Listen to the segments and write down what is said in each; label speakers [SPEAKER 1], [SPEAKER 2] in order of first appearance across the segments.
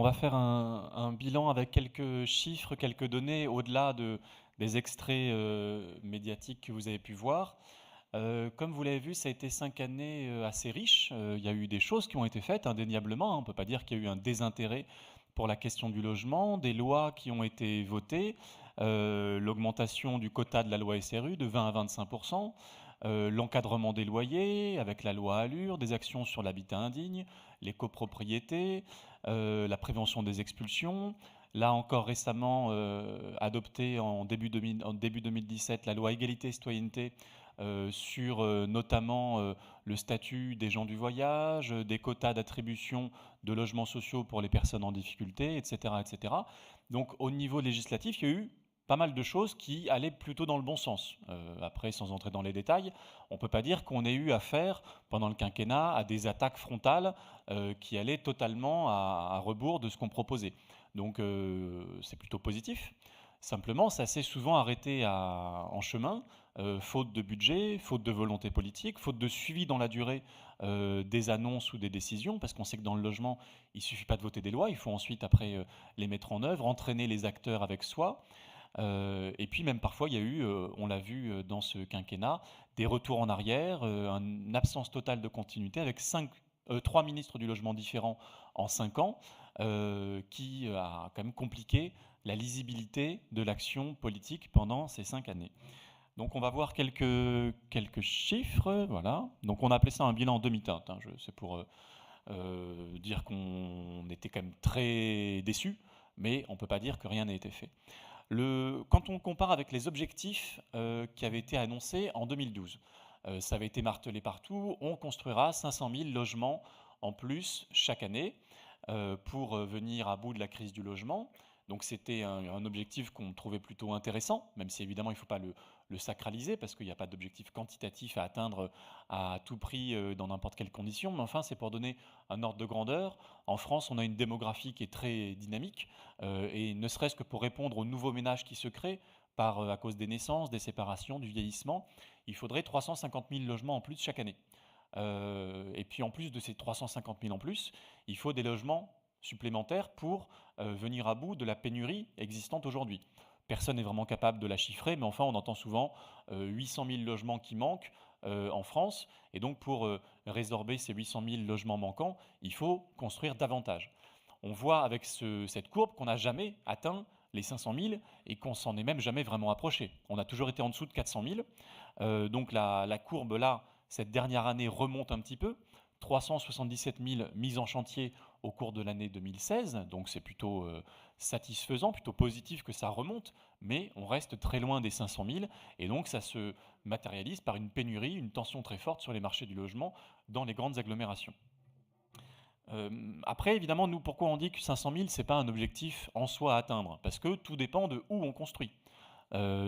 [SPEAKER 1] va faire un bilan avec quelques chiffres, quelques données au-delà des extraits médiatiques que vous avez pu voir. Comme vous l'avez vu, ça a été 5 années assez riches. Il y a eu des choses qui ont été faites, indéniablement, hein. On ne peut pas dire qu'il y a eu un désintérêt pour la question du logement, des lois qui ont été votées, l'augmentation du quota de la loi SRU de 20 à 25%, l'encadrement des loyers avec la loi Allure, des actions sur l'habitat indigne, les copropriétés, la prévention des expulsions. Là encore récemment, adopté en début 2017, la loi Égalité et Citoyenneté sur notamment le statut des gens du voyage, des quotas d'attribution de logements sociaux pour les personnes en difficulté, etc., etc. Donc au niveau législatif, il y a eu pas mal de choses qui allaient plutôt dans le bon sens. Après, sans entrer dans les détails, on ne peut pas dire qu'on ait eu affaire pendant le quinquennat à des attaques frontales qui allaient totalement à rebours de ce qu'on proposait. Donc c'est plutôt positif. Simplement, ça s'est souvent arrêté en chemin, faute de budget, faute de volonté politique, faute de suivi dans la durée des annonces ou des décisions, parce qu'on sait que dans le logement, il ne suffit pas de voter des lois, il faut ensuite, après, les mettre en œuvre, entraîner les acteurs avec soi. Et puis même parfois, il y a eu, on l'a vu dans ce quinquennat, des retours en arrière, une absence totale de continuité avec 3 ministres du logement différents en 5 ans, qui a quand même compliqué la lisibilité de l'action politique pendant ces 5 années. Donc on va voir quelques chiffres, voilà. Donc on a appelé ça un bilan en demi-teinte, hein. C'est pour dire qu'on était quand même très déçus, mais on ne peut pas dire que rien n'a été fait. Quand on compare avec les objectifs qui avaient été annoncés en 2012, ça avait été martelé partout, on construira 500 000 logements en plus chaque année pour venir à bout de la crise du logement. Donc c'était un objectif qu'on trouvait plutôt intéressant, même si évidemment il ne faut pas le sacraliser, parce qu'il n'y a pas d'objectif quantitatif à atteindre à tout prix dans n'importe quelle condition, mais enfin c'est pour donner un ordre de grandeur. En France, on a une démographie qui est très dynamique, et ne serait-ce que pour répondre aux nouveaux ménages qui se créent, à cause des naissances, des séparations, du vieillissement, il faudrait 350 000 logements en plus chaque année. Et puis en plus de ces 350 000 en plus, il faut des logements supplémentaires pour venir à bout de la pénurie existante aujourd'hui. Personne n'est vraiment capable de la chiffrer, mais enfin on entend souvent 800 000 logements qui manquent en France, et donc pour résorber ces 800 000 logements manquants, il faut construire davantage. On voit avec cette courbe qu'on n'a jamais atteint les 500 000 et qu'on s'en est même jamais vraiment approché. On a toujours été en dessous de 400 000. Donc la courbe là, cette dernière année remonte un petit peu. 377 000 mises en chantier au cours de l'année 2016, donc c'est plutôt satisfaisant, plutôt positif que ça remonte, mais on reste très loin des 500 000, et donc ça se matérialise par une pénurie, une tension très forte sur les marchés du logement dans les grandes agglomérations. Après, évidemment, nous, pourquoi on dit que 500 000, ce n'est pas un objectif en soi à atteindre? Parce que tout dépend de où on construit.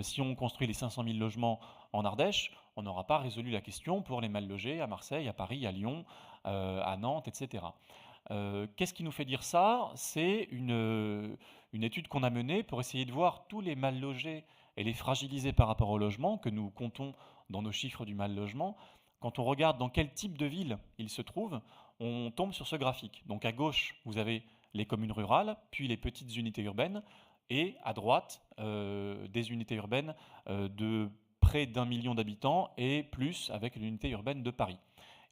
[SPEAKER 1] Si on construit les 500 000 logements en Ardèche, on n'aura pas résolu la question pour les mal logés à Marseille, à Paris, à Lyon, à Nantes, etc. Qu'est-ce qui nous fait dire ça? C'est une étude qu'on a menée pour essayer de voir tous les mal logés et les fragiliser par rapport au logement, que nous comptons dans nos chiffres du mal logement. Quand on regarde dans quel type de ville ils se trouvent, on tombe sur ce graphique. Donc à gauche, vous avez les communes rurales, puis les petites unités urbaines, et à droite, des unités urbaines de près d'1 million d'habitants et plus avec l'unité urbaine de Paris.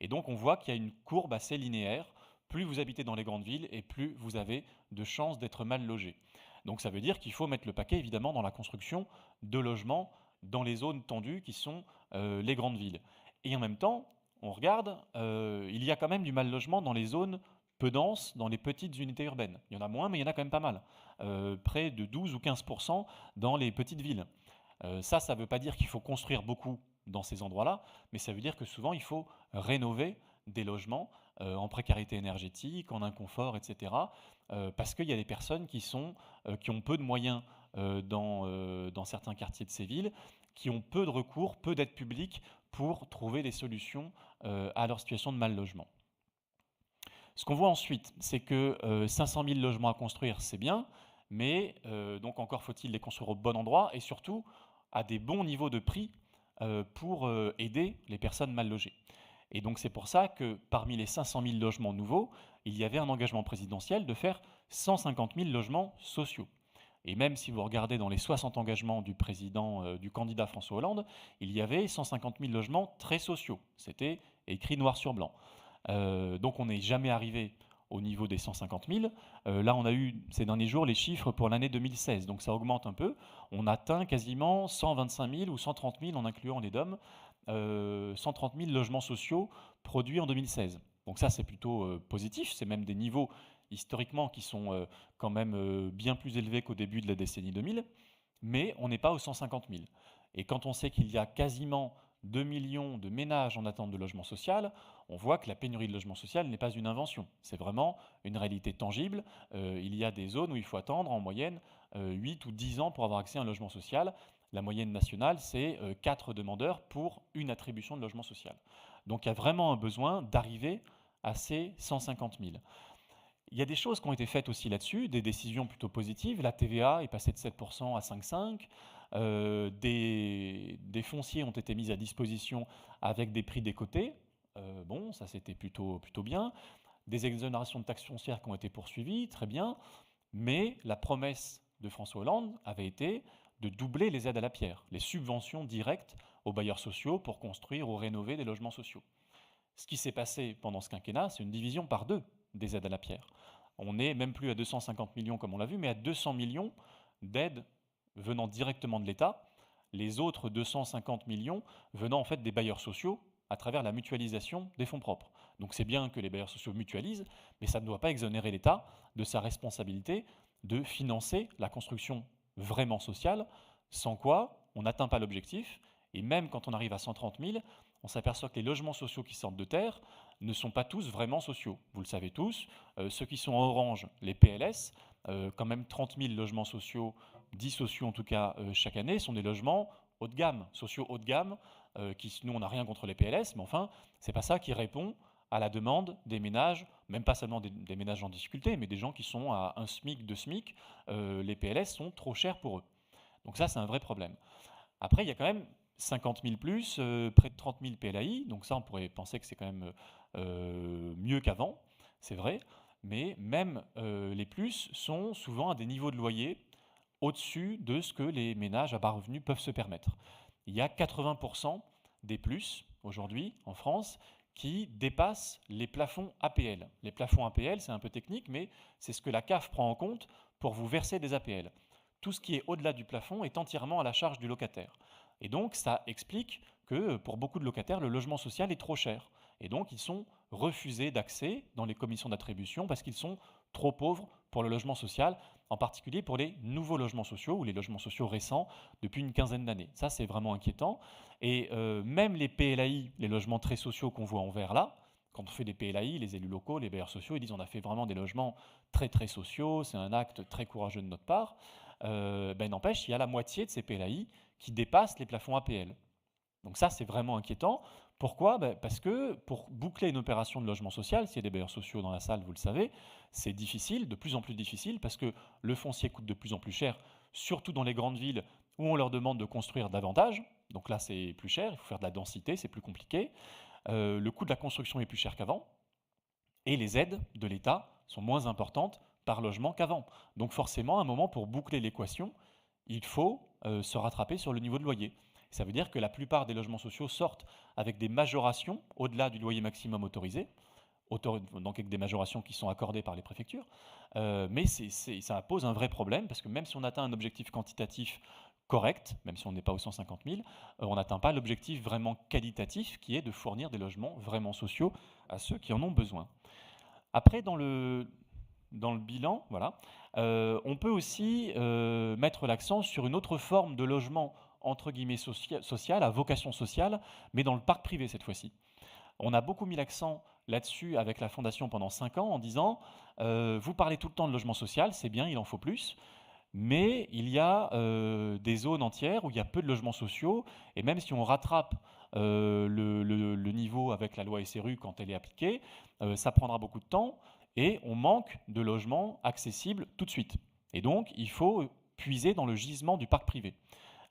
[SPEAKER 1] Et donc on voit qu'il y a une courbe assez linéaire. Plus vous habitez dans les grandes villes et plus vous avez de chances d'être mal logé. Donc ça veut dire qu'il faut mettre le paquet évidemment dans la construction de logements dans les zones tendues qui sont les grandes villes. Et en même temps, on regarde, il y a quand même du mal logement dans les zones peu denses, dans les petites unités urbaines. Il y en a moins, mais il y en a quand même pas mal. Près de 12 ou 15% dans les petites villes. Ça ne veut pas dire qu'il faut construire beaucoup dans ces endroits-là, mais ça veut dire que souvent il faut rénover des logements en précarité énergétique, en inconfort, etc. Parce qu'il y a des personnes qui ont peu de moyens dans certains quartiers de ces villes, qui ont peu de recours, peu d'aide publique pour trouver des solutions à leur situation de mal logement. Ce qu'on voit ensuite, c'est que 500 000 logements à construire, c'est bien, mais donc encore faut-il les construire au bon endroit et surtout à des bons niveaux de prix pour aider les personnes mal logées. Et donc c'est pour ça que parmi les 500 000 logements nouveaux, il y avait un engagement présidentiel de faire 150 000 logements sociaux. Et même si vous regardez dans les 60 engagements du du candidat François Hollande, il y avait 150 000 logements très sociaux. C'était écrit noir sur blanc. Donc on n'est jamais arrivé au niveau des 150 000. Là, on a eu ces derniers jours les chiffres pour l'année 2016, donc ça augmente un peu. On atteint quasiment 125 000 ou 130 000 en incluant les DOM, 130 000 logements sociaux produits en 2016. Donc ça, c'est plutôt positif. C'est même des niveaux historiquement qui sont quand même bien plus élevés qu'au début de la décennie 2000, mais on n'est pas aux 150 000. Et quand on sait qu'il y a quasiment 2 millions de ménages en attente de logement social, on voit que la pénurie de logement social n'est pas une invention. C'est vraiment une réalité tangible. Il y a des zones où il faut attendre en moyenne 8 ou 10 ans pour avoir accès à un logement social. La moyenne nationale, c'est 4 demandeurs pour une attribution de logement social. Donc il y a vraiment un besoin d'arriver à ces 150 000. Il y a des choses qui ont été faites aussi là-dessus, des décisions plutôt positives. La TVA est passée de 7% à 5,5%. Des fonciers ont été mis à disposition avec des prix décotés. Bon, ça c'était plutôt bien. Des exonérations de taxes foncières qui ont été poursuivies, très bien. Mais la promesse de François Hollande avait été de doubler les aides à la pierre, les subventions directes aux bailleurs sociaux pour construire ou rénover des logements sociaux. Ce qui s'est passé pendant ce quinquennat, c'est une division par 2 des aides à la pierre. On n'est même plus à 250 millions comme on l'a vu, mais à 200 millions d'aides venant directement de l'État, les autres 250 millions venant en fait des bailleurs sociaux à travers la mutualisation des fonds propres. Donc c'est bien que les bailleurs sociaux mutualisent, mais ça ne doit pas exonérer l'État de sa responsabilité de financer la construction vraiment sociale, sans quoi on n'atteint pas l'objectif. Et même quand on arrive à 130 000, on s'aperçoit que les logements sociaux qui sortent de terre ne sont pas tous vraiment sociaux. Vous le savez tous, ceux qui sont en orange, les PLS, quand même 30 000 logements sociaux, 10 sociaux en tout cas chaque année, sont des logements haut de gamme, sociaux haut de gamme, qui, nous on n'a rien contre les PLS, mais enfin, c'est pas ça qui répond à la demande des ménages, même pas seulement des ménages en difficulté, mais des gens qui sont à 1 SMIC, 2 SMIC, les PLS sont trop chers pour eux. Donc ça, c'est un vrai problème. Après, il y a quand même 50 000 plus, près de 30 000 PLAI, donc ça, on pourrait penser que c'est quand même mieux qu'avant, c'est vrai, mais même les plus sont souvent à des niveaux de loyer au-dessus de ce que les ménages à bas revenus peuvent se permettre. Il y a 80% des plus, aujourd'hui, en France, qui dépassent les plafonds APL. Les plafonds APL, c'est un peu technique, mais c'est ce que la CAF prend en compte pour vous verser des APL. Tout ce qui est au-delà du plafond est entièrement à la charge du locataire. Et donc, ça explique que pour beaucoup de locataires, le logement social est trop cher. Et donc, ils sont refusés d'accès dans les commissions d'attribution parce qu'ils sont trop pauvres pour le logement social, en particulier pour les nouveaux logements sociaux ou les logements sociaux récents depuis une quinzaine d'années. Ça, c'est vraiment inquiétant. Et même les PLAI, les logements très sociaux qu'on voit en vert là, quand on fait des PLAI, les élus locaux, les bailleurs sociaux, ils disent on a fait vraiment des logements très très sociaux, c'est un acte très courageux de notre part. N'empêche, il y a la moitié de ces PLAI qui dépassent les plafonds APL. Donc ça, c'est vraiment inquiétant. Pourquoi ? Parce que pour boucler une opération de logement social, s'il y a des bailleurs sociaux dans la salle, vous le savez, c'est difficile, de plus en plus difficile, parce que le foncier coûte de plus en plus cher, surtout dans les grandes villes où on leur demande de construire davantage. Donc là, c'est plus cher, il faut faire de la densité, c'est plus compliqué. Le coût de la construction est plus cher qu'avant. Et les aides de l'État sont moins importantes par logement qu'avant. Donc forcément, à un moment, pour boucler l'équation, il faut se rattraper sur le niveau de loyer. Ça veut dire que la plupart des logements sociaux sortent avec des majorations au-delà du loyer maximum autorisé, donc avec des majorations qui sont accordées par les préfectures. Mais ça pose un vrai problème, parce que même si on atteint un objectif quantitatif correct, même si on n'est pas aux 150 000, on n'atteint pas l'objectif vraiment qualitatif, qui est de fournir des logements vraiment sociaux à ceux qui en ont besoin. Après, dans le bilan, voilà, on peut aussi mettre l'accent sur une autre forme de logement entre guillemets social, à vocation sociale, mais dans le parc privé cette fois-ci. On a beaucoup mis l'accent là-dessus avec la Fondation pendant 5 ans en disant vous parlez tout le temps de logement social, c'est bien, il en faut plus, mais il y a des zones entières où il y a peu de logements sociaux, et même si on rattrape le niveau avec la loi SRU quand elle est appliquée, ça prendra beaucoup de temps, et on manque de logements accessibles tout de suite. Et donc, il faut puiser dans le gisement du parc privé.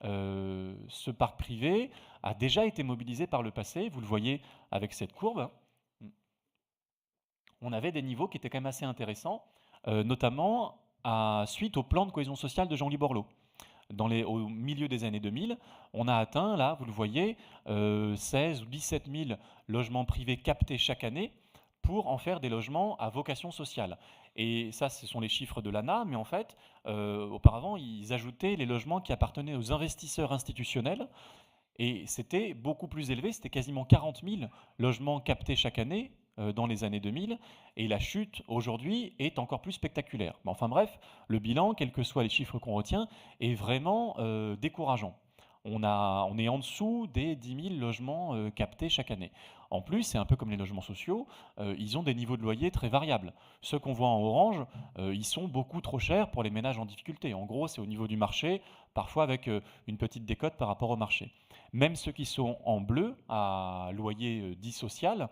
[SPEAKER 1] Ce parc privé a déjà été mobilisé par le passé, vous le voyez avec cette courbe. On avait des niveaux qui étaient quand même assez intéressants. notamment suite au plan de cohésion sociale de Jean-Louis Borloo. Au milieu des années 2000, on a atteint, là, vous le voyez, 16 ou 17 000 logements privés captés chaque année pour en faire des logements à vocation sociale. Et ça, ce sont les chiffres de l'ANA, mais en fait, auparavant, ils ajoutaient les logements qui appartenaient aux investisseurs institutionnels, et c'était beaucoup plus élevé, c'était quasiment 40 000 logements captés chaque année dans les années 2000, et la chute aujourd'hui est encore plus spectaculaire. Mais enfin bref, le bilan, quels que soient les chiffres qu'on retient, est vraiment décourageant. On est en dessous des 10 000 logements captés chaque année. En plus, c'est un peu comme les logements sociaux, ils ont des niveaux de loyer très variables. Ceux qu'on voit en orange, ils sont beaucoup trop chers pour les ménages en difficulté. En gros, c'est au niveau du marché, parfois avec une petite décote par rapport au marché. Même ceux qui sont en bleu, à loyer dit social,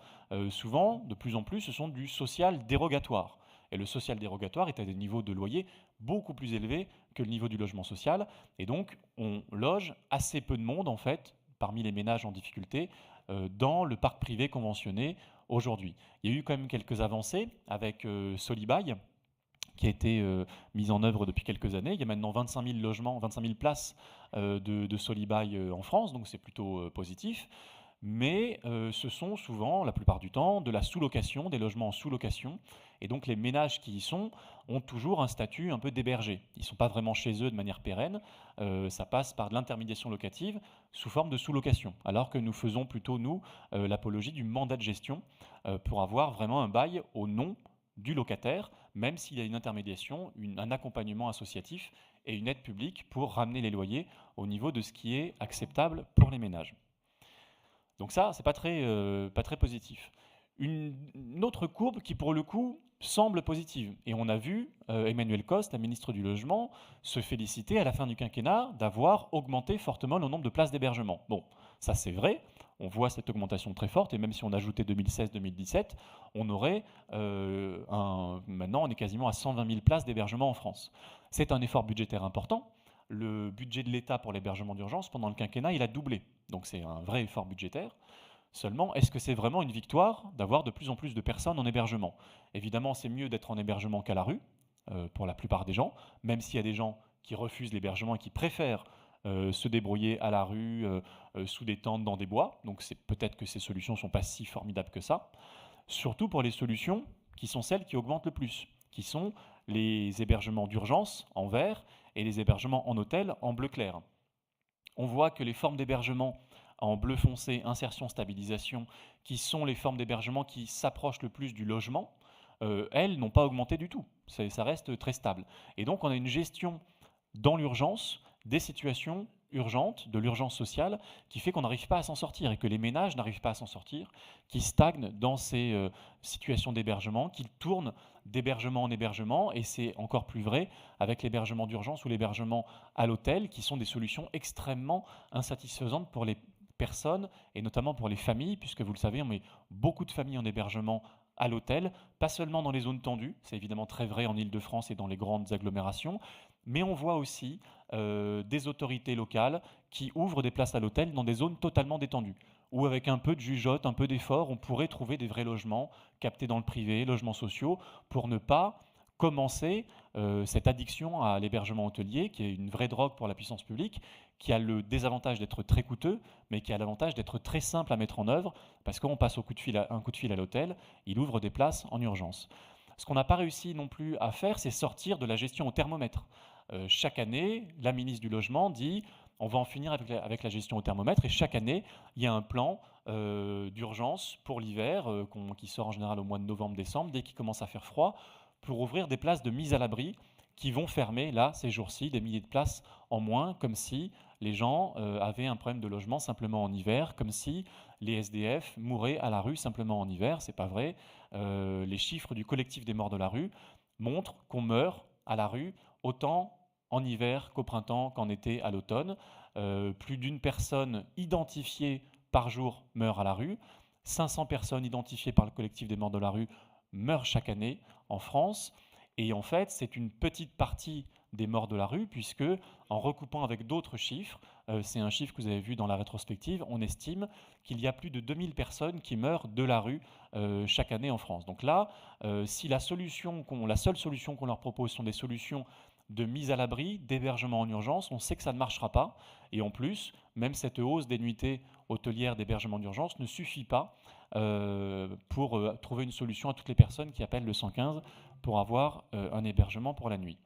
[SPEAKER 1] souvent, de plus en plus, ce sont du social dérogatoire. Et le social dérogatoire est à des niveaux de loyer beaucoup plus élevés que le niveau du logement social. Et donc, on loge assez peu de monde, en fait, parmi les ménages en difficulté, dans le parc privé conventionné aujourd'hui. Il y a eu quand même quelques avancées avec Solibail, qui a été mise en œuvre depuis quelques années. Il y a maintenant 25 000 logements, 25 000 places de Solibail en France, donc c'est plutôt positif. Mais ce sont souvent, la plupart du temps, de la sous-location, des logements en sous-location. Et donc les ménages qui y sont ont toujours un statut un peu d'hébergé. Ils ne sont pas vraiment chez eux de manière pérenne. Ça passe par de l'intermédiation locative sous forme de sous-location. Alors que nous faisons plutôt, nous, l'apologie du mandat de gestion pour avoir vraiment un bail au nom du locataire, même s'il y a une intermédiation, un accompagnement associatif et une aide publique pour ramener les loyers au niveau de ce qui est acceptable pour les ménages. Donc ça, c'est pas très positif. Une autre courbe qui, pour le coup, semble positive. Et on a vu Emmanuel Coste, la ministre du Logement, se féliciter à la fin du quinquennat d'avoir augmenté fortement le nombre de places d'hébergement. Bon, ça c'est vrai, on voit cette augmentation très forte, et même si on ajoutait 2016-2017, on aurait maintenant on est quasiment à 120 000 places d'hébergement en France. C'est un effort budgétaire important. Le budget de l'État pour l'hébergement d'urgence pendant le quinquennat, il a doublé. Donc c'est un vrai effort budgétaire. Seulement, est-ce que c'est vraiment une victoire d'avoir de plus en plus de personnes en hébergement? Évidemment, c'est mieux d'être en hébergement qu'à la rue, pour la plupart des gens, même s'il y a des gens qui refusent l'hébergement et qui préfèrent se débrouiller à la rue, sous des tentes, dans des bois. Donc peut-être que ces solutions ne sont pas si formidables que ça. Surtout pour les solutions qui sont celles qui augmentent le plus, qui sont les hébergements d'urgence en vert et les hébergements en hôtel en bleu clair. On voit que les formes d'hébergement en bleu foncé, insertion, stabilisation, qui sont les formes d'hébergement qui s'approchent le plus du logement, elles n'ont pas augmenté du tout. Ça reste très stable. Et donc on a une gestion dans l'urgence des situations urgentes, de l'urgence sociale, qui fait qu'on n'arrive pas à s'en sortir et que les ménages n'arrivent pas à s'en sortir, qui stagnent dans ces situations d'hébergement, qui tournent d'hébergement en hébergement, et c'est encore plus vrai avec l'hébergement d'urgence ou l'hébergement à l'hôtel, qui sont des solutions extrêmement insatisfaisantes pour les personnes, et notamment pour les familles, puisque vous le savez, on met beaucoup de familles en hébergement à l'hôtel, pas seulement dans les zones tendues, c'est évidemment très vrai en Île-de-France et dans les grandes agglomérations, mais on voit aussi des autorités locales qui ouvrent des places à l'hôtel dans des zones totalement détendues, où avec un peu de jugeote, un peu d'effort, on pourrait trouver des vrais logements captés dans le privé, logements sociaux, pour ne pas commencer cette addiction à l'hébergement hôtelier, qui est une vraie drogue pour la puissance publique, qui a le désavantage d'être très coûteux, mais qui a l'avantage d'être très simple à mettre en œuvre, parce qu'on passe un coup de fil à l'hôtel, il ouvre des places en urgence. Ce qu'on n'a pas réussi non plus à faire, c'est sortir de la gestion au thermomètre. Chaque année, la ministre du Logement dit on va en finir avec la gestion au thermomètre, et chaque année, il y a un plan d'urgence pour l'hiver, qui sort en général au mois de novembre-décembre, dès qu'il commence à faire froid, pour ouvrir des places de mise à l'abri qui vont fermer, là, ces jours-ci, des milliers de places en moins, comme si les gens avaient un problème de logement simplement en hiver, comme si les SDF mouraient à la rue simplement en hiver. C'est pas vrai. Les chiffres du collectif des morts de la rue montrent qu'on meurt à la rue autant en hiver qu'au printemps, qu'en été, à l'automne. Plus d'une personne identifiée par jour meurt à la rue. 500 personnes identifiées par le collectif des morts de la rue meurent chaque année en France. Et en fait, c'est une petite partie des morts de la rue, puisque en recoupant avec d'autres chiffres, c'est un chiffre que vous avez vu dans la rétrospective, on estime qu'il y a plus de 2000 personnes qui meurent de la rue chaque année en France. Donc là, si la seule solution qu'on leur propose sont des solutions de mise à l'abri, d'hébergement en urgence, on sait que ça ne marchera pas. Et en plus, même cette hausse des nuitées hôtelières d'hébergement d'urgence ne suffit pas pour trouver une solution à toutes les personnes qui appellent le 115 pour avoir un hébergement pour la nuit.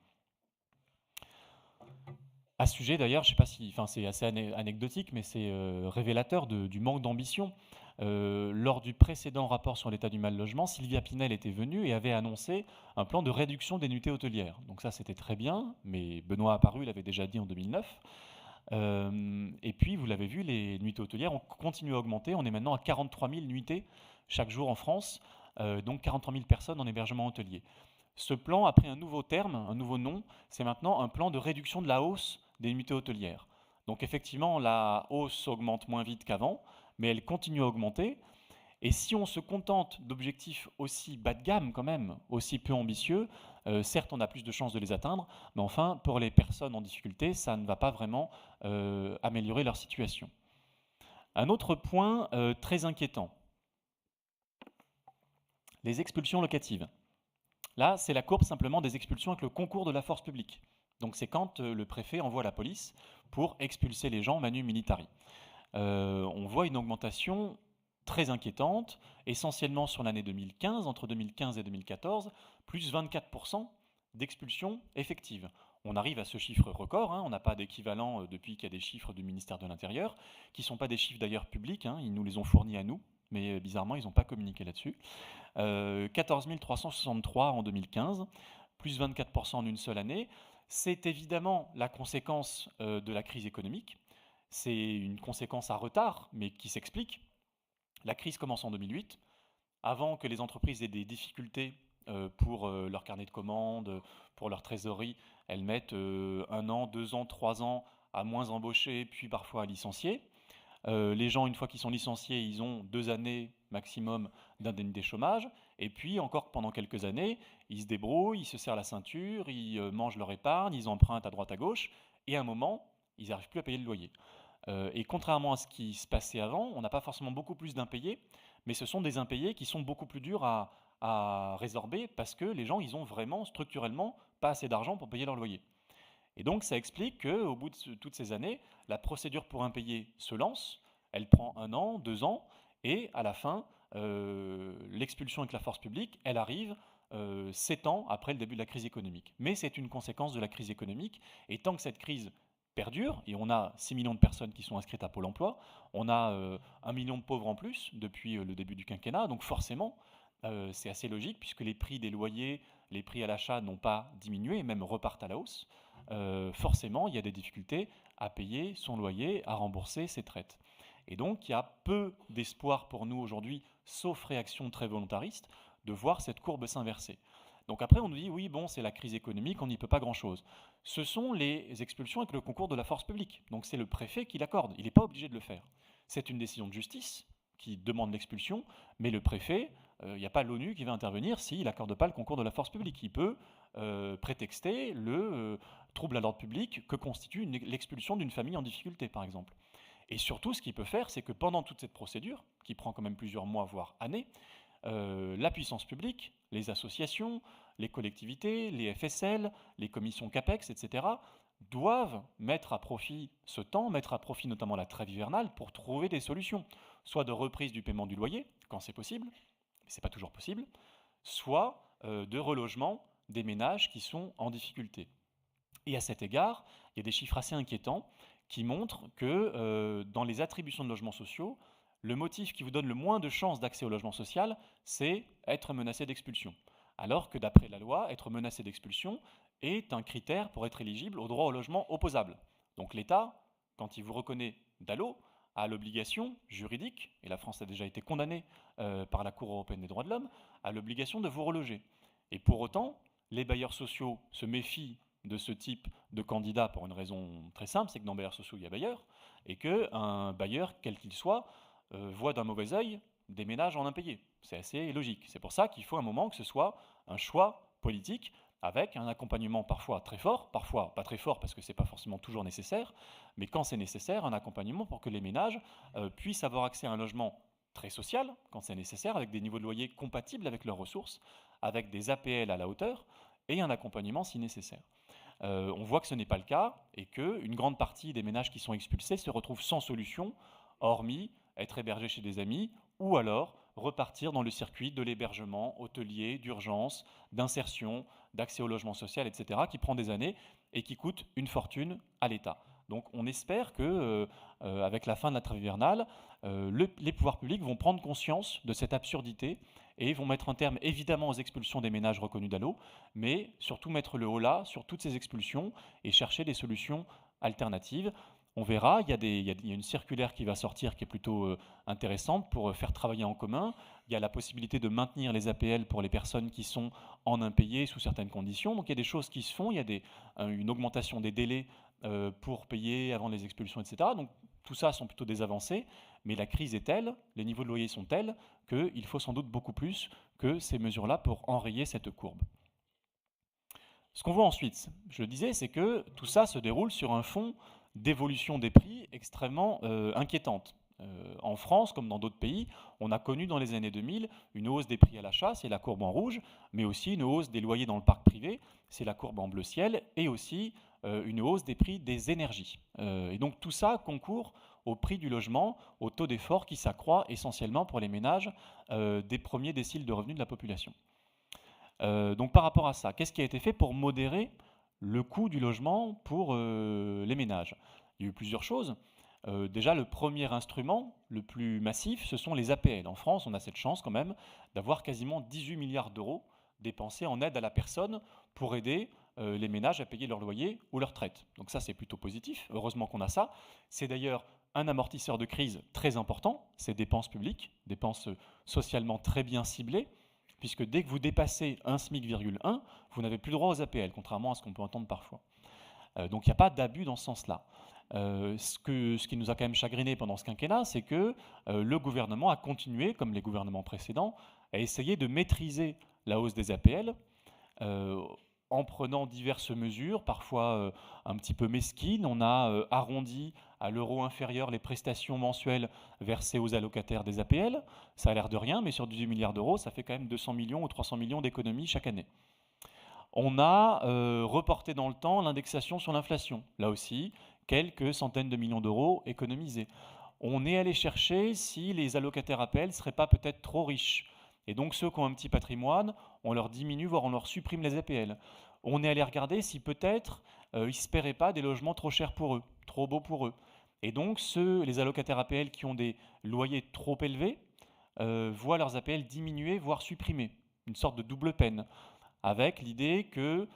[SPEAKER 1] À ce sujet d'ailleurs, je sais pas si, enfin c'est assez anecdotique, mais c'est révélateur du manque d'ambition. Lors du précédent rapport sur l'état du mal-logement, Sylvia Pinel était venue et avait annoncé un plan de réduction des nuitées hôtelières. Donc ça c'était très bien, mais Benoît Apparu l'avait déjà dit en 2009. Et puis vous l'avez vu, les nuitées hôtelières ont continué à augmenter. On est maintenant à 43 000 nuitées chaque jour en France, donc 43 000 personnes en hébergement hôtelier. Ce plan a pris un nouveau terme, un nouveau nom, c'est maintenant un plan de réduction de la hausse des nuitées hôtelières. Donc effectivement, la hausse augmente moins vite qu'avant, mais elle continue à augmenter. Et si on se contente d'objectifs aussi bas de gamme quand même, aussi peu ambitieux, certes on a plus de chances de les atteindre, mais enfin pour les personnes en difficulté, ça ne va pas vraiment améliorer leur situation. Un autre point très inquiétant, les expulsions locatives. Là, c'est la courbe simplement des expulsions avec le concours de la force publique. Donc c'est quand le préfet envoie la police pour expulser les gens manu militari. On voit une augmentation très inquiétante, essentiellement sur l'année 2015, entre 2015 et 2014, plus 24% d'expulsions effectives. On arrive à ce chiffre record, hein, on n'a pas d'équivalent depuis qu'il y a des chiffres du ministère de l'Intérieur, qui ne sont pas des chiffres d'ailleurs publics, hein, ils nous les ont fournis à nous, mais bizarrement ils n'ont pas communiqué là-dessus. 14 363 en 2015, plus 24% en une seule année. C'est évidemment la conséquence de la crise économique. C'est une conséquence à retard, mais qui s'explique. La crise commence en 2008. Avant que les entreprises aient des difficultés pour leur carnet de commandes, pour leur trésorerie, elles mettent 1 an, 2 ans, 3 ans à moins embaucher, puis parfois à licencier. Les gens, une fois qu'ils sont licenciés, ils ont 2 années maximum d'indemnité chômage. Et puis, encore pendant quelques années, ils se débrouillent, ils se serrent la ceinture, ils mangent leur épargne, ils empruntent à droite à gauche. Et à un moment, ils n'arrivent plus à payer le loyer. Et contrairement à ce qui se passait avant, on n'a pas forcément beaucoup plus d'impayés, mais ce sont des impayés qui sont beaucoup plus durs à résorber parce que les gens, ils ont vraiment structurellement pas assez d'argent pour payer leur loyer. Et donc ça explique qu'au bout de toutes ces années, la procédure pour impayé se lance, elle prend 1 an, 2 ans, et à la fin, l'expulsion avec la force publique, elle arrive 7 ans après le début de la crise économique. Mais c'est une conséquence de la crise économique, et tant que cette crise perdure, et on a 6 millions de personnes qui sont inscrites à Pôle emploi, on a 1 million de pauvres en plus depuis le début du quinquennat, donc forcément, c'est assez logique puisque les prix des loyers, les prix à l'achat n'ont pas diminué, même repartent à la hausse. Forcément, il y a des difficultés à payer son loyer, à rembourser ses traites. Et donc, il y a peu d'espoir pour nous aujourd'hui, sauf réaction très volontariste, de voir cette courbe s'inverser. Donc après, on nous dit, oui, bon, c'est la crise économique, on n'y peut pas grand-chose. Ce sont les expulsions avec le concours de la force publique. Donc c'est le préfet qui l'accorde, il n'est pas obligé de le faire. C'est une décision de justice qui demande l'expulsion, mais le préfet, il n'y a pas l'ONU qui va intervenir s'il n'accorde pas le concours de la force publique. Il peut prétexter le trouble à l'ordre public que constitue l'expulsion d'une famille en difficulté, par exemple. Et surtout, ce qu'il peut faire, c'est que pendant toute cette procédure, qui prend quand même plusieurs mois, voire années, la puissance publique, les associations, les collectivités, les FSL, les commissions CAPEX, etc., doivent mettre à profit ce temps, mettre à profit notamment la trêve hivernale pour trouver des solutions, soit de reprise du paiement du loyer, quand c'est possible, mais ce n'est pas toujours possible, soit de relogement des ménages qui sont en difficulté. Et à cet égard, il y a des chiffres assez inquiétants qui montrent que dans les attributions de logements sociaux, le motif qui vous donne le moins de chances d'accès au logement social, c'est être menacé d'expulsion. Alors que d'après la loi, être menacé d'expulsion est un critère pour être éligible au droit au logement opposable. Donc l'État, quand il vous reconnaît DALO, a l'obligation juridique, et la France a déjà été condamnée par la Cour européenne des droits de l'homme, a l'obligation de vous reloger. Et pour autant, les bailleurs sociaux se méfient de ce type de candidat pour une raison très simple, c'est que dans bailleurs sociaux, il y a bailleurs, et qu'un bailleur, quel qu'il soit, voit d'un mauvais œil des ménages en impayés. C'est assez logique. C'est pour ça qu'il faut un moment que ce soit un choix politique, avec un accompagnement parfois très fort, parfois pas très fort parce que ce n'est pas forcément toujours nécessaire, mais quand c'est nécessaire, un accompagnement pour que les ménages puissent avoir accès à un logement très social, quand c'est nécessaire, avec des niveaux de loyer compatibles avec leurs ressources, avec des APL à la hauteur et un accompagnement si nécessaire. On voit que ce n'est pas le cas et qu'une grande partie des ménages qui sont expulsés se retrouvent sans solution, hormis être hébergés chez des amis ou alors repartir dans le circuit de l'hébergement hôtelier, d'urgence, d'insertion, d'accès au logement social, etc., qui prend des années et qui coûte une fortune à l'État. Donc on espère que, avec la fin de la trêve hivernale, les pouvoirs publics vont prendre conscience de cette absurdité et vont mettre un terme évidemment aux expulsions des ménages reconnus DALO, mais surtout mettre le holà sur toutes ces expulsions et chercher des solutions alternatives. On verra, il y a une circulaire qui va sortir qui est plutôt intéressante pour faire travailler en commun. Il y a la possibilité de maintenir les APL pour les personnes qui sont en impayés sous certaines conditions. Donc il y a des choses qui se font, il y a une augmentation des délais pour payer avant les expulsions, etc. Donc tout ça sont plutôt des avancées, mais la crise est telle, les niveaux de loyer sont tels qu'il faut sans doute beaucoup plus que ces mesures-là pour enrayer cette courbe. Ce qu'on voit ensuite, je le disais, c'est que tout ça se déroule sur un fond d'évolution des prix extrêmement inquiétante. En France, comme dans d'autres pays, on a connu dans les années 2000 une hausse des prix à l'achat, c'est la courbe en rouge, mais aussi une hausse des loyers dans le parc privé, c'est la courbe en bleu ciel, et aussi une hausse des prix des énergies. Et donc tout ça concourt au prix du logement, au taux d'effort qui s'accroît essentiellement pour les ménages des premiers déciles de revenus de la population. Donc par rapport à ça, qu'est-ce qui a été fait pour modérer le coût du logement pour les ménages? Il y a eu plusieurs choses. Déjà, le premier instrument, le plus massif, ce sont les APL. En France, on a cette chance quand même d'avoir quasiment 18 milliards d'euros dépensés en aide à la personne pour aider les ménages à payer leur loyer ou leur traite. Donc ça, c'est plutôt positif. Heureusement qu'on a ça. C'est d'ailleurs un amortisseur de crise très important, ces dépenses publiques, dépenses socialement très bien ciblées, puisque dès que vous dépassez un SMIC,1, vous n'avez plus droit aux APL, contrairement à ce qu'on peut entendre parfois. Donc il n'y a pas d'abus dans ce sens-là. Ce qui nous a quand même chagriné pendant ce quinquennat, c'est que le gouvernement a continué, comme les gouvernements précédents, à essayer de maîtriser la hausse des APL en prenant diverses mesures, parfois un petit peu mesquines. On a arrondi à l'euro inférieur les prestations mensuelles versées aux allocataires des APL. Ça a l'air de rien, mais sur 18 milliards d'euros, ça fait quand même 200 millions ou 300 millions d'économies chaque année. On a reporté dans le temps l'indexation sur l'inflation. Là aussi, quelques centaines de millions d'euros économisés. On est allé chercher si les allocataires APL ne seraient pas peut-être trop riches. Et donc ceux qui ont un petit patrimoine, on leur diminue, voire on leur supprime les APL. On est allé regarder si peut-être ils ne se paieraient pas des logements trop chers pour eux, trop beaux pour eux. Et donc les allocataires APL qui ont des loyers trop élevés voient leurs APL diminuer, voire supprimer. Une sorte de double peine, avec l'idée que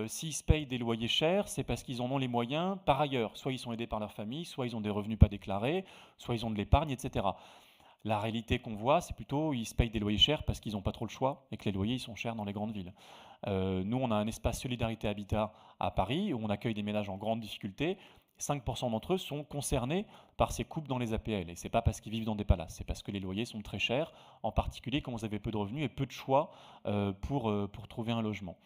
[SPEAKER 1] s'ils se payent des loyers chers, c'est parce qu'ils en ont les moyens par ailleurs. Soit ils sont aidés par leur famille, soit ils ont des revenus pas déclarés, soit ils ont de l'épargne, etc. La réalité qu'on voit, c'est plutôt ils se payent des loyers chers parce qu'ils n'ont pas trop le choix et que les loyers ils sont chers dans les grandes villes. Nous, on a un espace Solidarité Habitat à Paris où on accueille des ménages en grande difficulté. 5% d'entre eux sont concernés par ces coupes dans les APL. Et ce n'est pas parce qu'ils vivent dans des palaces, c'est parce que les loyers sont très chers, en particulier quand vous avez peu de revenus et peu de choix pour trouver un logement.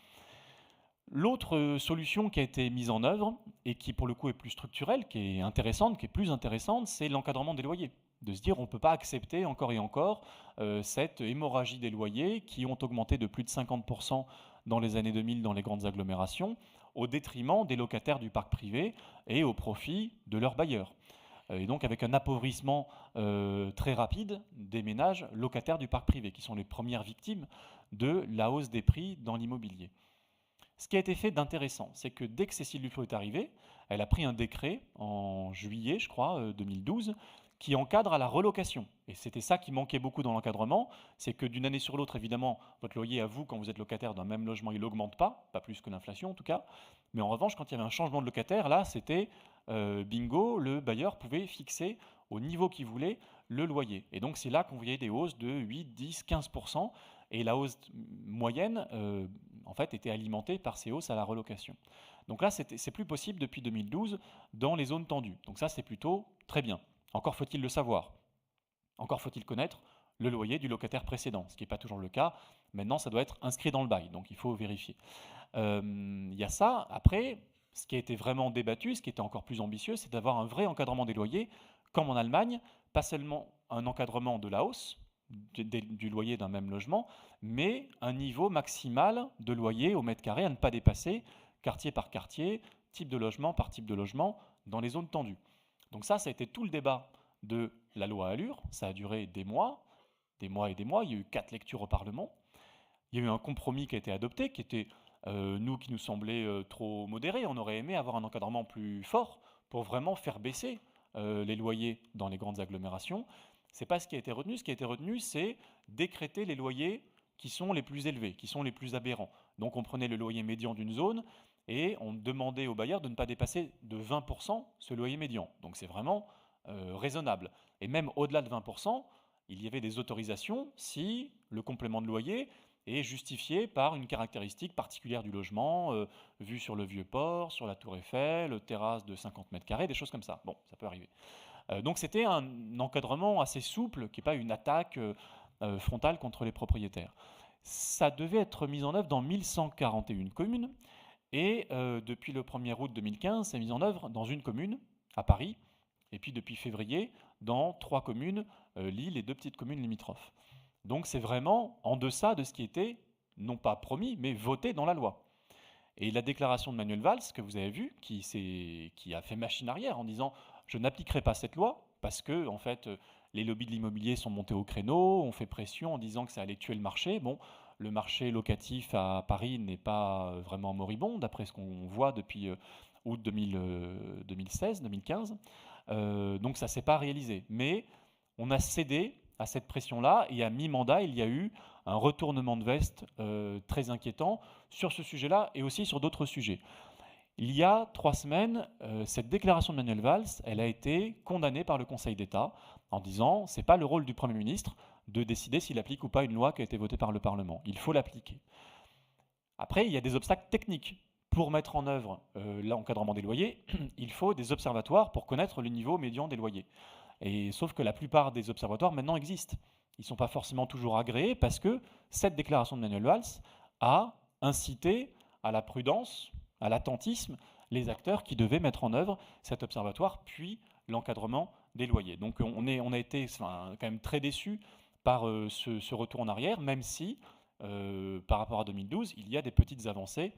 [SPEAKER 1] L'autre solution qui a été mise en œuvre, et qui pour le coup est plus structurelle, qui est intéressante, qui est plus intéressante, c'est l'encadrement des loyers. De se dire on ne peut pas accepter encore et encore cette hémorragie des loyers qui ont augmenté de plus de 50% dans les années 2000 dans les grandes agglomérations, au détriment des locataires du parc privé et au profit de leurs bailleurs. Et donc avec un appauvrissement très rapide des ménages locataires du parc privé, qui sont les premières victimes de la hausse des prix dans l'immobilier. Ce qui a été fait d'intéressant, c'est que dès que Cécile Duflot est arrivée, elle a pris un décret en juillet, je crois, 2012, qui encadre à la relocation. Et c'était ça qui manquait beaucoup dans l'encadrement, c'est que d'une année sur l'autre, évidemment, votre loyer à vous, quand vous êtes locataire d'un même logement, il n'augmente pas plus que l'inflation en tout cas. Mais en revanche, quand il y avait un changement de locataire, là, c'était bingo, le bailleur pouvait fixer au niveau qu'il voulait le loyer. Et donc c'est là qu'on voyait des hausses de 8, 10, 15%. Et la hausse moyenne, en fait, était alimentée par ces hausses à la relocation. Donc là, c'est plus possible depuis 2012 dans les zones tendues. Donc ça, c'est plutôt très bien. Encore faut-il le savoir. Encore faut-il connaître le loyer du locataire précédent, ce qui n'est pas toujours le cas. Maintenant, ça doit être inscrit dans le bail, donc il faut vérifier. Il y a ça. Après, ce qui a été vraiment débattu, ce qui était encore plus ambitieux, c'est d'avoir un vrai encadrement des loyers, comme en Allemagne, pas seulement un encadrement de la hausse du loyer d'un même logement, mais un niveau maximal de loyer au mètre carré à ne pas dépasser, quartier par quartier, type de logement par type de logement, dans les zones tendues. Donc ça a été tout le débat de la loi Allure. Ça a duré des mois et des mois. Il y a eu 4 lectures au Parlement. Il y a eu un compromis qui a été adopté, qui était, qui nous semblait trop modéré. On aurait aimé avoir un encadrement plus fort pour vraiment faire baisser les loyers dans les grandes agglomérations. Ce n'est pas ce qui a été retenu. Ce qui a été retenu, c'est décréter les loyers qui sont les plus élevés, qui sont les plus aberrants. Donc on prenait le loyer médian d'une zone et on demandait aux bailleurs de ne pas dépasser de 20% ce loyer médian. Donc c'est vraiment raisonnable. Et même au-delà de 20%, il y avait des autorisations si le complément de loyer est justifié par une caractéristique particulière du logement, vue sur le Vieux-Port, sur la Tour Eiffel, terrasse de 50 mètres carrés, des choses comme ça. Bon, ça peut arriver. Donc c'était un encadrement assez souple, qui n'est pas une attaque frontale contre les propriétaires. Ça devait être mis en œuvre dans 1141 communes, et depuis le 1er août 2015, c'est mis en œuvre dans une commune, à Paris, et puis depuis février, dans 3 communes, Lille et 2 petites communes limitrophes. Donc c'est vraiment en deçà de ce qui était, non pas promis, mais voté dans la loi. Et la déclaration de Manuel Valls, que vous avez vue, qui a fait machine arrière en disant « je n'appliquerai pas cette loi » parce que en fait, les lobbies de l'immobilier sont montés au créneau, on fait pression en disant que ça allait tuer le marché. Bon, le marché locatif à Paris n'est pas vraiment moribond, d'après ce qu'on voit depuis août 2016-2015. Donc ça ne s'est pas réalisé. Mais on a cédé à cette pression-là, et à mi-mandat, il y a eu un retournement de veste très inquiétant sur ce sujet-là et aussi sur d'autres sujets. Il y a 3 semaines, cette déclaration de Manuel Valls, elle a été condamnée par le Conseil d'État en disant c'est pas le rôle du Premier ministre de décider s'il applique ou pas une loi qui a été votée par le Parlement. Il faut l'appliquer. Après, il y a des obstacles techniques. Pour mettre en œuvre l'encadrement des loyers, il faut des observatoires pour connaître le niveau médian des loyers. Et sauf que la plupart des observatoires maintenant existent. Ils ne sont pas forcément toujours agréés parce que cette déclaration de Manuel Valls a incité à la prudence, à l'attentisme, les acteurs qui devaient mettre en œuvre cet observatoire, puis l'encadrement des loyers. Donc on a été quand même très déçus par ce retour en arrière, même si par rapport à 2012, il y a des petites avancées,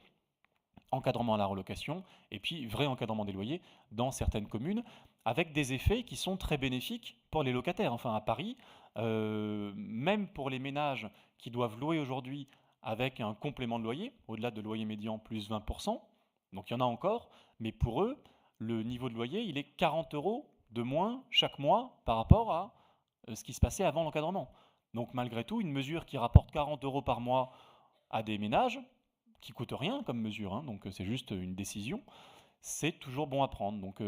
[SPEAKER 1] encadrement à la relocation et puis vrai encadrement des loyers dans certaines communes, avec des effets qui sont très bénéfiques pour les locataires. Enfin, à Paris, même pour les ménages qui doivent louer aujourd'hui avec un complément de loyer, au-delà de loyer médian plus 20%, donc il y en a encore, mais pour eux, le niveau de loyer, il est 40 € de moins chaque mois par rapport à ce qui se passait avant l'encadrement. Donc malgré tout, une mesure qui rapporte 40 € par mois à des ménages, qui coûte rien comme mesure, hein, donc c'est juste une décision, c'est toujours bon à prendre. Donc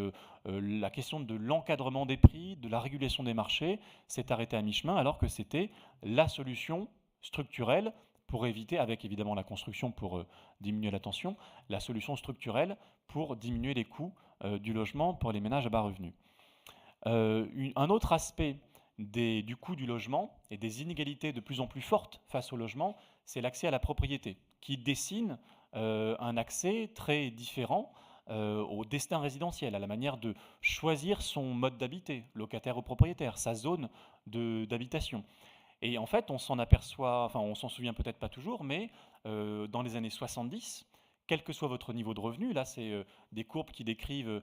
[SPEAKER 1] la question de l'encadrement des prix, de la régulation des marchés s'est arrêtée à mi-chemin, alors que c'était la solution structurelle pour éviter, avec évidemment la construction pour diminuer la tension, la solution structurelle pour diminuer les coûts du logement pour les ménages à bas revenus. Un autre aspect du coût du logement et des inégalités de plus en plus fortes face au logement, c'est l'accès à la propriété, qui dessine un accès très différent au destin résidentiel, à la manière de choisir son mode d'habiter, locataire ou propriétaire, sa zone d'habitation. Et en fait, on s'en aperçoit, enfin on s'en souvient peut-être pas toujours, mais dans les années 70, quel que soit votre niveau de revenu, là c'est des courbes qui décrivent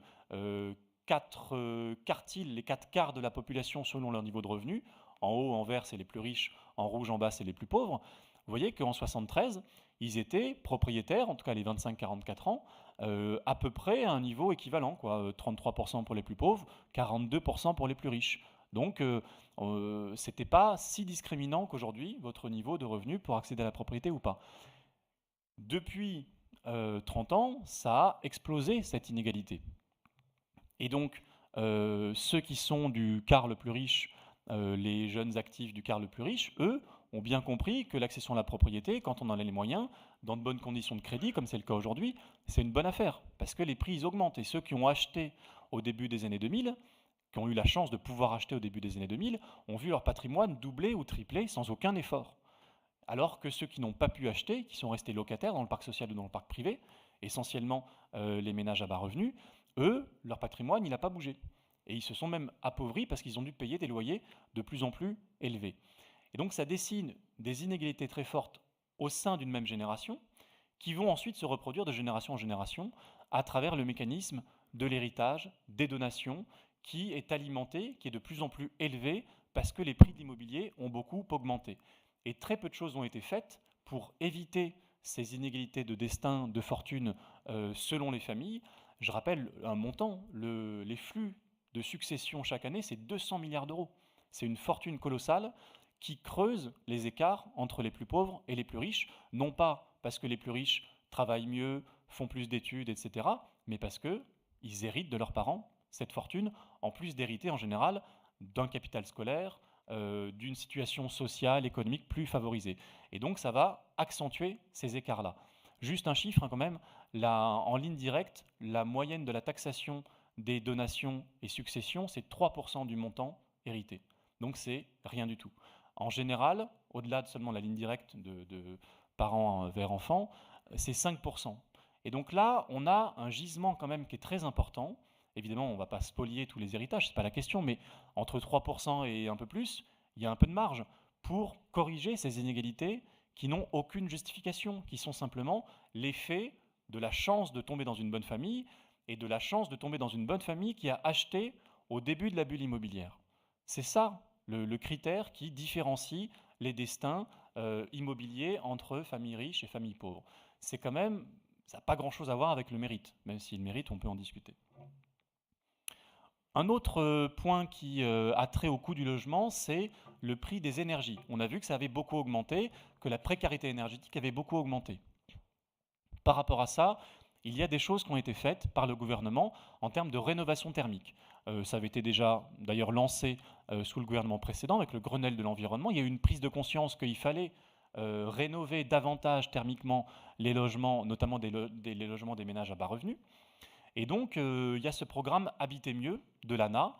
[SPEAKER 1] 4 quartiles, les 4 quarts de la population selon leur niveau de revenu. En haut, en vert, c'est les plus riches, en rouge, en bas, c'est les plus pauvres. Vous voyez qu'en 73, ils étaient propriétaires, en tout cas les 25-44 ans, à peu près à un niveau équivalent, quoi, 33% pour les plus pauvres, 42% pour les plus riches. Donc, c'était pas si discriminant qu'aujourd'hui, votre niveau de revenu pour accéder à la propriété ou pas. Depuis 30 ans, ça a explosé cette inégalité. Et donc, ceux qui sont du quart le plus riche, les jeunes actifs du quart le plus riche, eux, ont bien compris que l'accession à la propriété, quand on en a les moyens, dans de bonnes conditions de crédit, comme c'est le cas aujourd'hui, c'est une bonne affaire, parce que les prix ils augmentent. Et ceux qui ont acheté au début des années 2000, qui ont eu la chance de pouvoir acheter au début des années 2000, ont vu leur patrimoine doubler ou tripler sans aucun effort. alors que ceux qui n'ont pas pu acheter, qui sont restés locataires dans le parc social ou dans le parc privé, essentiellement les ménages à bas revenus, eux, leur patrimoine, il n'a pas bougé. Et ils se sont même appauvris parce qu'ils ont dû payer des loyers de plus en plus élevés. Et donc ça dessine des inégalités très fortes au sein d'une même génération, qui vont ensuite se reproduire de génération en génération à travers le mécanisme de l'héritage, des donations, qui est alimenté, qui est de plus en plus élevé, parce que les prix de l'immobilier ont beaucoup augmenté. Et très peu de choses ont été faites pour éviter ces inégalités de destin, de fortune selon les familles. Je rappelle un montant, les flux de succession chaque année, c'est 200 milliards d'euros. C'est une fortune colossale qui creuse les écarts entre les plus pauvres et les plus riches, non pas parce que les plus riches travaillent mieux, font plus d'études, etc., mais parce qu'ils héritent de leurs parents cette fortune, en plus d'hériter en général d'un capital scolaire, d'une situation sociale, économique plus favorisée. Et donc ça va accentuer ces écarts-là. Juste un chiffre quand même, en ligne directe, la moyenne de la taxation des donations et successions, c'est 3% du montant hérité. Donc c'est rien du tout. En général, au-delà de seulement la ligne directe de parents vers enfants, c'est 5%. Et donc là, on a un gisement quand même qui est très important. Évidemment, on ne va pas spolier tous les héritages, ce n'est pas la question, mais entre 3% et un peu plus, il y a un peu de marge pour corriger ces inégalités qui n'ont aucune justification, qui sont simplement l'effet de la chance de tomber dans une bonne famille et de la chance de tomber dans une bonne famille qui a acheté au début de la bulle immobilière. C'est ça le critère qui différencie les destins immobiliers entre familles riches et familles pauvres. C'est quand même, ça n'a pas grand-chose à voir avec le mérite, même si le mérite, on peut en discuter. Un autre point qui a trait au coût du logement, c'est le prix des énergies. On a vu que ça avait beaucoup augmenté, que la précarité énergétique avait beaucoup augmenté. Par rapport à ça, il y a des choses qui ont été faites par le gouvernement en termes de rénovation thermique. Ça avait été déjà d'ailleurs lancé sous le gouvernement précédent avec le Grenelle de l'environnement. Il y a eu une prise de conscience qu'il fallait rénover davantage thermiquement les logements, notamment les logements des ménages à bas revenus. Et donc, il y a ce programme Habiter mieux de l'ANA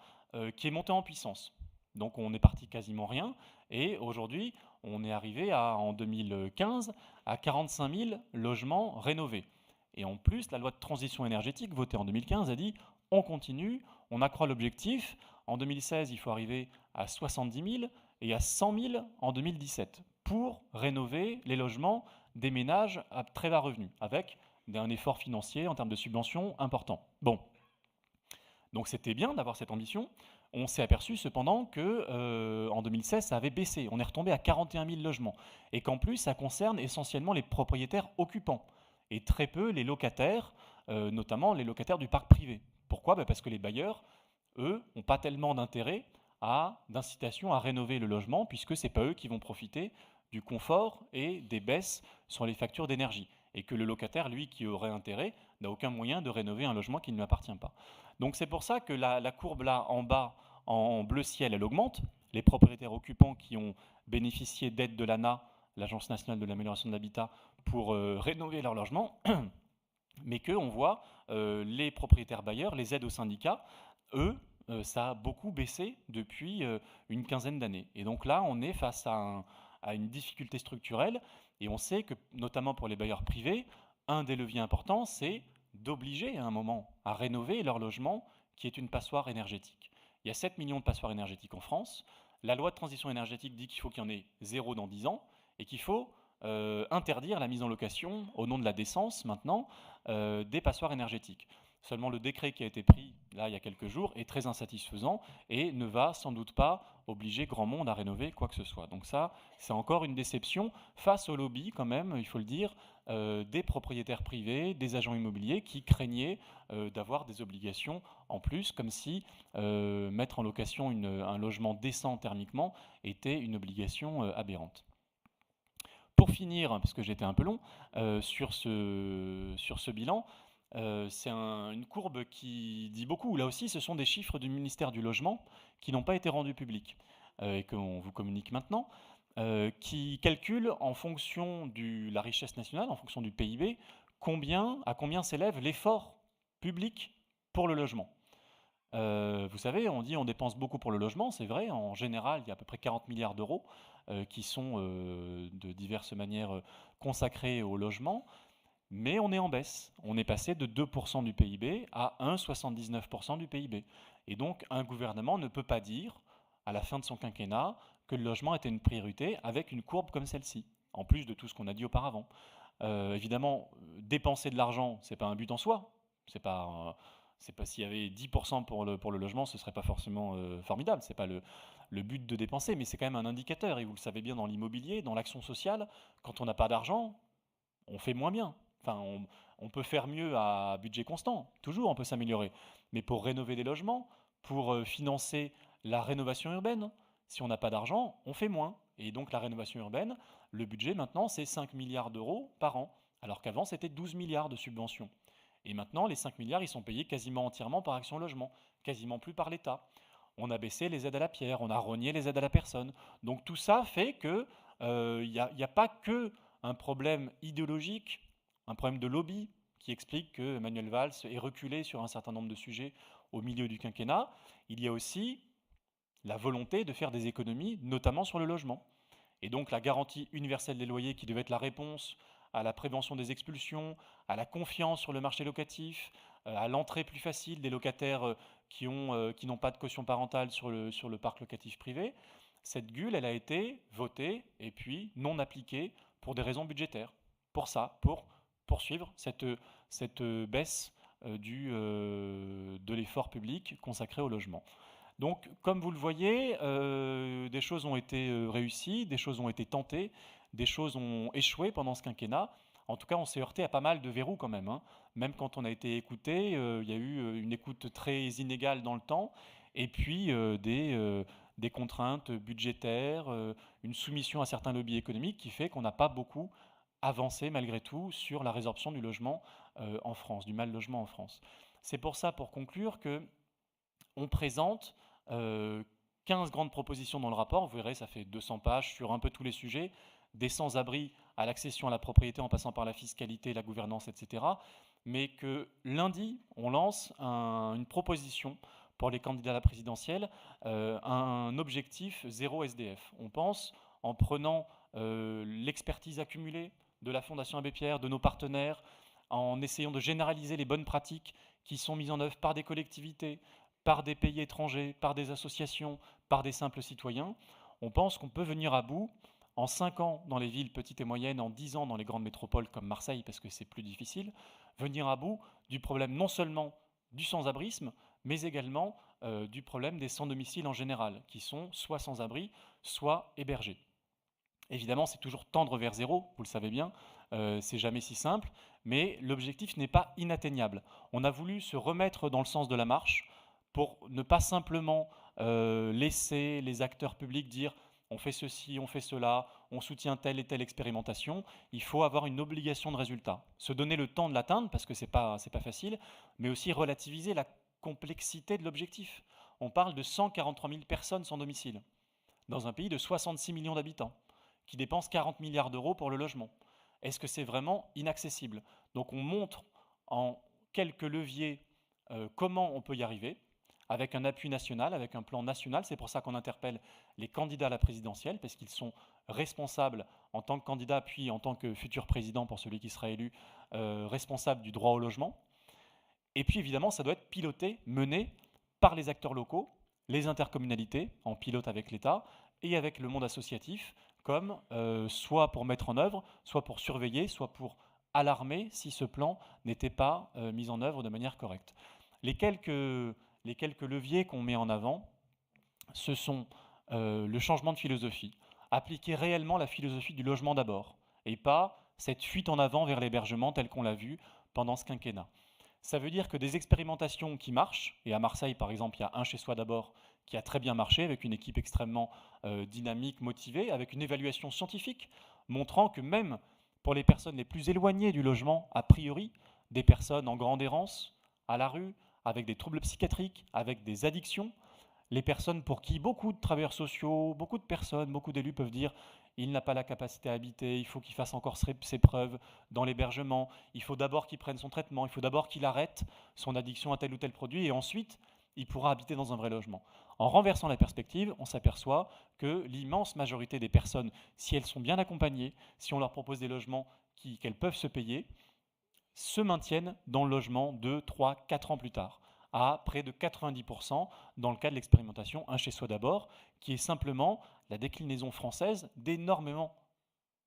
[SPEAKER 1] qui est monté en puissance. Donc, on est parti quasiment rien. Et aujourd'hui, on est arrivé en 2015 à 45 000 logements rénovés. Et en plus, la loi de transition énergétique votée en 2015 a dit on continue, on accroît l'objectif. En 2016, il faut arriver à 70 000 et à 100 000 en 2017 pour rénover les logements des ménages à très bas revenus, avec un effort financier en termes de subventions important. Bon, donc c'était bien d'avoir cette ambition. On s'est aperçu cependant que en 2016, ça avait baissé. On est retombé à 41 000 logements. Et qu'en plus, ça concerne essentiellement les propriétaires occupants et très peu les locataires, notamment les locataires du parc privé. Pourquoi ? Parce que les bailleurs, eux, n'ont pas tellement d'intérêt d'incitation à rénover le logement, puisque ce n'est pas eux qui vont profiter du confort et des baisses sur les factures d'énergie. Et que le locataire, lui, qui aurait intérêt, n'a aucun moyen de rénover un logement qui ne lui appartient pas. Donc c'est pour ça que la courbe là, en bas, en bleu ciel, elle augmente. Les propriétaires occupants qui ont bénéficié d'aides de l'ANA, l'Agence nationale de l'amélioration de l'habitat, pour rénover leur logement, mais qu'on voit les propriétaires bailleurs, les aides aux syndicats, eux, ça a beaucoup baissé depuis une quinzaine d'années. Et donc là, on est face à une difficulté structurelle, et on sait que, notamment pour les bailleurs privés, un des leviers importants, c'est d'obliger à un moment à rénover leur logement, qui est une passoire énergétique. Il y a 7 millions de passoires énergétiques en France. La loi de transition énergétique dit qu'il faut qu'il y en ait 0 dans 10 ans, et qu'il faut interdire la mise en location, au nom de la décence maintenant, des passoires énergétiques. Seulement le décret qui a été pris là il y a quelques jours est très insatisfaisant et ne va sans doute pas obliger grand monde à rénover quoi que ce soit. Donc ça, c'est encore une déception face au lobby quand même, il faut le dire, des propriétaires privés, des agents immobiliers qui craignaient d'avoir des obligations en plus, comme si mettre en location un logement décent thermiquement était une obligation aberrante. Pour finir, parce que j'étais un peu long, sur ce bilan, c'est une courbe qui dit beaucoup. Là aussi, ce sont des chiffres du ministère du Logement qui n'ont pas été rendus publics et qu'on vous communique maintenant, qui calculent en fonction de la richesse nationale, en fonction du PIB, à combien s'élève l'effort public pour le logement. Vous savez, on dit on dépense beaucoup pour le logement, c'est vrai. En général, il y a à peu près 40 milliards d'euros qui sont de diverses manières consacrés au logement. Mais on est en baisse. On est passé de 2% du PIB à 1,79% du PIB. Et donc, un gouvernement ne peut pas dire, à la fin de son quinquennat, que le logement était une priorité avec une courbe comme celle-ci, en plus de tout ce qu'on a dit auparavant. Évidemment, dépenser de l'argent, c'est pas un but en soi. C'est pas s'il y avait 10% pour le logement, ce serait pas forcément formidable. C'est pas le but de dépenser, mais c'est quand même un indicateur. Et vous le savez bien dans l'immobilier, dans l'action sociale, quand on n'a pas d'argent, on fait moins bien. Enfin, on peut faire mieux à budget constant, toujours on peut s'améliorer. Mais pour rénover des logements, pour financer la rénovation urbaine, si on n'a pas d'argent, on fait moins. Et donc la rénovation urbaine, le budget maintenant c'est 5 milliards d'euros par an, alors qu'avant c'était 12 milliards de subventions. Et maintenant les 5 milliards ils sont payés quasiment entièrement par Action Logement, quasiment plus par l'État. On a baissé les aides à la pierre, on a rogné les aides à la personne. Donc tout ça fait que il n'y a pas que un problème idéologique, un problème de lobby qui explique que Manuel Valls est reculé sur un certain nombre de sujets au milieu du quinquennat. Il y a aussi la volonté de faire des économies, notamment sur le logement. Et donc la garantie universelle des loyers qui devait être la réponse à la prévention des expulsions, à la confiance sur le marché locatif, à l'entrée plus facile des locataires qui n'ont pas de caution parentale sur le parc locatif privé, cette GUL, elle a été votée et puis non appliquée pour des raisons budgétaires. Pour ça, pour poursuivre cette baisse de l'effort public consacré au logement. Donc, comme vous le voyez, des choses ont été réussies, des choses ont été tentées, des choses ont échoué pendant ce quinquennat. En tout cas, on s'est heurté à pas mal de verrous quand même, hein. Même quand on a été écouté, il y a eu une écoute très inégale dans le temps, et puis des contraintes budgétaires, une soumission à certains lobbies économiques qui fait qu'on n'a pas beaucoup avancé malgré tout sur la résorption du logement en France, du mal logement en France. C'est pour ça, pour conclure, que on présente 15 grandes propositions dans le rapport. Vous verrez, ça fait 200 pages sur un peu tous les sujets, des sans-abri à l'accession à la propriété en passant par la fiscalité, la gouvernance, etc. Mais que lundi, on lance une proposition pour les candidats à la présidentielle, un objectif zéro SDF. On pense, en prenant l'expertise accumulée de la Fondation Abbé Pierre, de nos partenaires, en essayant de généraliser les bonnes pratiques qui sont mises en œuvre par des collectivités, par des pays étrangers, par des associations, par des simples citoyens, on pense qu'on peut venir à bout en 5 ans dans les villes petites et moyennes, en 10 ans dans les grandes métropoles comme Marseille, parce que c'est plus difficile, venir à bout du problème non seulement du sans-abrisme, mais également du problème des sans-domicile en général, qui sont soit sans-abri, soit hébergés. Évidemment, c'est toujours tendre vers zéro, vous le savez bien, c'est jamais si simple, mais l'objectif n'est pas inatteignable. On a voulu se remettre dans le sens de la marche, pour ne pas simplement laisser les acteurs publics dire on fait ceci, on fait cela, on soutient telle et telle expérimentation. Il faut avoir une obligation de résultat. Se donner le temps de l'atteindre, parce que c'est pas facile, mais aussi relativiser la complexité de l'objectif. On parle de 143 000 personnes sans domicile, dans un pays de 66 millions d'habitants, qui dépensent 40 milliards d'euros pour le logement. Est-ce que c'est vraiment inaccessible? Donc on montre en quelques leviers comment on peut y arriver, avec un appui national, avec un plan national. C'est pour ça qu'on interpelle les candidats à la présidentielle, parce qu'ils sont responsables en tant que candidats, puis en tant que futur président pour celui qui sera élu, responsables du droit au logement. Et puis évidemment, ça doit être piloté, mené par les acteurs locaux, les intercommunalités, en pilote avec l'État, et avec le monde associatif, comme soit pour mettre en œuvre, soit pour surveiller, soit pour alarmer si ce plan n'était pas mis en œuvre de manière correcte. Les quelques leviers qu'on met en avant, ce sont le changement de philosophie, appliquer réellement la philosophie du logement d'abord, et pas cette fuite en avant vers l'hébergement tel qu'on l'a vu pendant ce quinquennat. Ça veut dire que des expérimentations qui marchent, et à Marseille par exemple il y a un chez soi d'abord qui a très bien marché avec une équipe extrêmement dynamique, motivée, avec une évaluation scientifique montrant que même pour les personnes les plus éloignées du logement, a priori, des personnes en grande errance, à la rue, avec des troubles psychiatriques, avec des addictions, les personnes pour qui beaucoup de travailleurs sociaux, beaucoup de personnes, beaucoup d'élus peuvent dire il n'a pas la capacité à habiter, il faut qu'il fasse encore ses preuves dans l'hébergement, il faut d'abord qu'il prenne son traitement, il faut d'abord qu'il arrête son addiction à tel ou tel produit et ensuite il pourra habiter dans un vrai logement. En renversant la perspective, on s'aperçoit que l'immense majorité des personnes, si elles sont bien accompagnées, si on leur propose des logements qu'elles peuvent se payer, se maintiennent dans le logement 2, 3, 4 ans plus tard, à près de 90% dans le cas de l'expérimentation Un chez soi d'abord, qui est simplement la déclinaison française d'énormément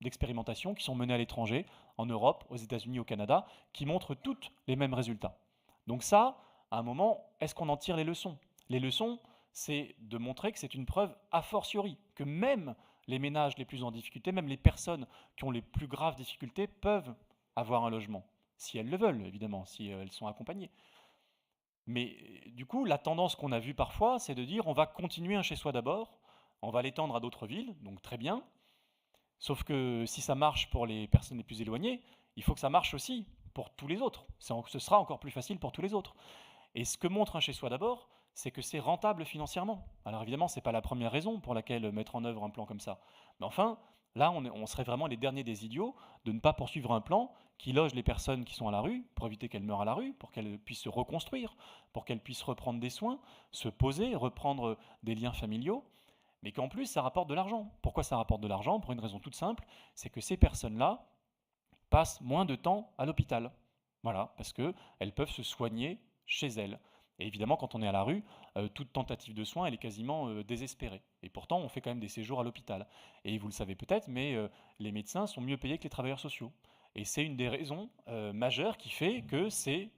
[SPEAKER 1] d'expérimentations qui sont menées à l'étranger, en Europe, aux États-Unis, au Canada, qui montrent toutes les mêmes résultats. Donc ça, à un moment, est-ce qu'on en tire les leçons? Les leçons, c'est de montrer que c'est une preuve a fortiori, que même les ménages les plus en difficulté, même les personnes qui ont les plus graves difficultés peuvent avoir un logement, si elles le veulent, évidemment, si elles sont accompagnées. Mais du coup, la tendance qu'on a vue parfois, c'est de dire on va continuer Un chez soi d'abord, on va l'étendre à d'autres villes, donc très bien. Sauf que si ça marche pour les personnes les plus éloignées, il faut que ça marche aussi pour tous les autres. Ce sera encore plus facile pour tous les autres. Et ce que montre Un chez soi d'abord, c'est que c'est rentable financièrement. Alors évidemment, ce n'est pas la première raison pour laquelle mettre en œuvre un plan comme ça. Mais enfin, là, on serait vraiment les derniers des idiots de ne pas poursuivre un plan qui loge les personnes qui sont à la rue, pour éviter qu'elles meurent à la rue, pour qu'elles puissent se reconstruire, pour qu'elles puissent reprendre des soins, se poser, reprendre des liens familiaux, mais qu'en plus, ça rapporte de l'argent. Pourquoi ça rapporte de l'argent? Pour une raison toute simple, c'est que ces personnes-là passent moins de temps à l'hôpital. Voilà, parce qu'elles peuvent se soigner chez elles. Et évidemment, quand on est à la rue, toute tentative de soins, elle est quasiment désespérée. Et pourtant, on fait quand même des séjours à l'hôpital. Et vous le savez peut-être, mais les médecins sont mieux payés que les travailleurs sociaux. Et c'est une des raisons majeures qui fait que c'est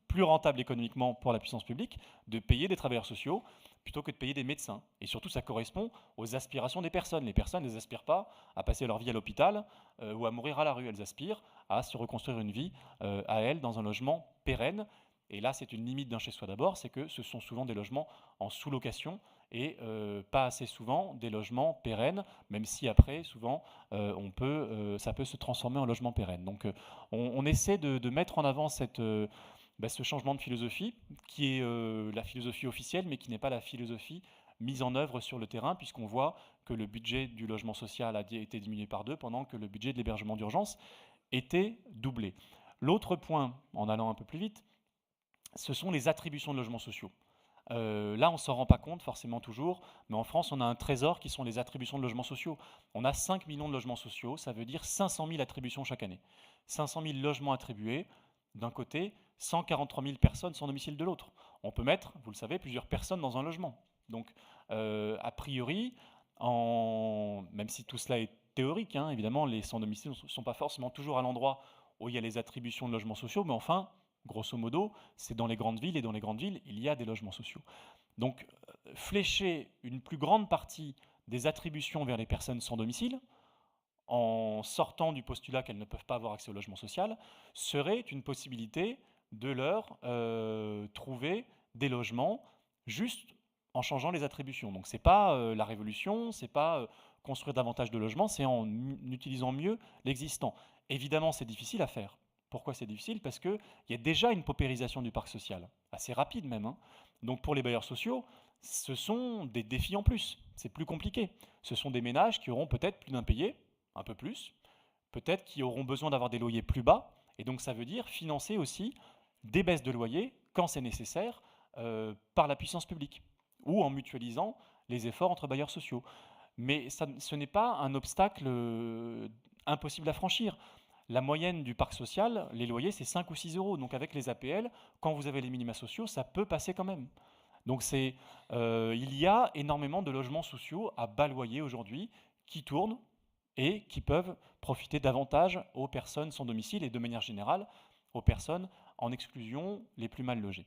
[SPEAKER 1] plus rentable économiquement pour la puissance publique de payer des travailleurs sociaux plutôt que de payer des médecins. Et surtout, ça correspond aux aspirations des personnes. Les personnes n'aspirent pas à passer leur vie à l'hôpital ou à mourir à la rue. Elles aspirent à se reconstruire une vie à elles dans un logement pérenne. Et là, c'est une limite d'un chez soi d'abord, c'est que ce sont souvent des logements en sous-location et pas assez souvent des logements pérennes, même si après, souvent, ça peut se transformer en logement pérenne. Donc on essaie de mettre en avant ce changement de philosophie, qui est la philosophie officielle, mais qui n'est pas la philosophie mise en œuvre sur le terrain, puisqu'on voit que le budget du logement social a été diminué par 2, pendant que le budget de l'hébergement d'urgence était doublé. L'autre point, en allant un peu plus vite, ce sont les attributions de logements sociaux. Là, on ne s'en rend pas compte forcément toujours, mais en France, on a un trésor qui sont les attributions de logements sociaux. On a 5 millions de logements sociaux, ça veut dire 500 000 attributions chaque année. 500 000 logements attribués d'un côté, 143 000 personnes sans domicile de l'autre. On peut mettre, vous le savez, plusieurs personnes dans un logement. Donc, a priori, même si tout cela est théorique, hein, évidemment, les sans domicile ne sont pas forcément toujours à l'endroit où il y a les attributions de logements sociaux, mais enfin, grosso modo, c'est dans les grandes villes, et dans les grandes villes, il y a des logements sociaux. Donc, flécher une plus grande partie des attributions vers les personnes sans domicile, en sortant du postulat qu'elles ne peuvent pas avoir accès au logement social, serait une possibilité de leur trouver des logements juste en changeant les attributions. Donc c'est pas la révolution, c'est pas construire davantage de logements, c'est en utilisant mieux l'existant. Évidemment, c'est difficile à faire. Pourquoi c'est difficile? Parce qu'il y a déjà une paupérisation du parc social, assez rapide même, hein. Donc pour les bailleurs sociaux, ce sont des défis en plus, c'est plus compliqué. Ce sont des ménages qui auront peut-être plus d'impayés, un peu plus, peut-être qui auront besoin d'avoir des loyers plus bas, et donc ça veut dire financer aussi des baisses de loyers, quand c'est nécessaire, par la puissance publique, ou en mutualisant les efforts entre bailleurs sociaux. Mais ce n'est pas un obstacle impossible à franchir. La moyenne du parc social, les loyers, c'est 5 ou 6 euros. Donc avec les APL, quand vous avez les minima sociaux, ça peut passer quand même. Donc il y a énormément de logements sociaux à bas loyer aujourd'hui qui tournent et qui peuvent profiter davantage aux personnes sans domicile et de manière générale aux personnes en exclusion les plus mal logées.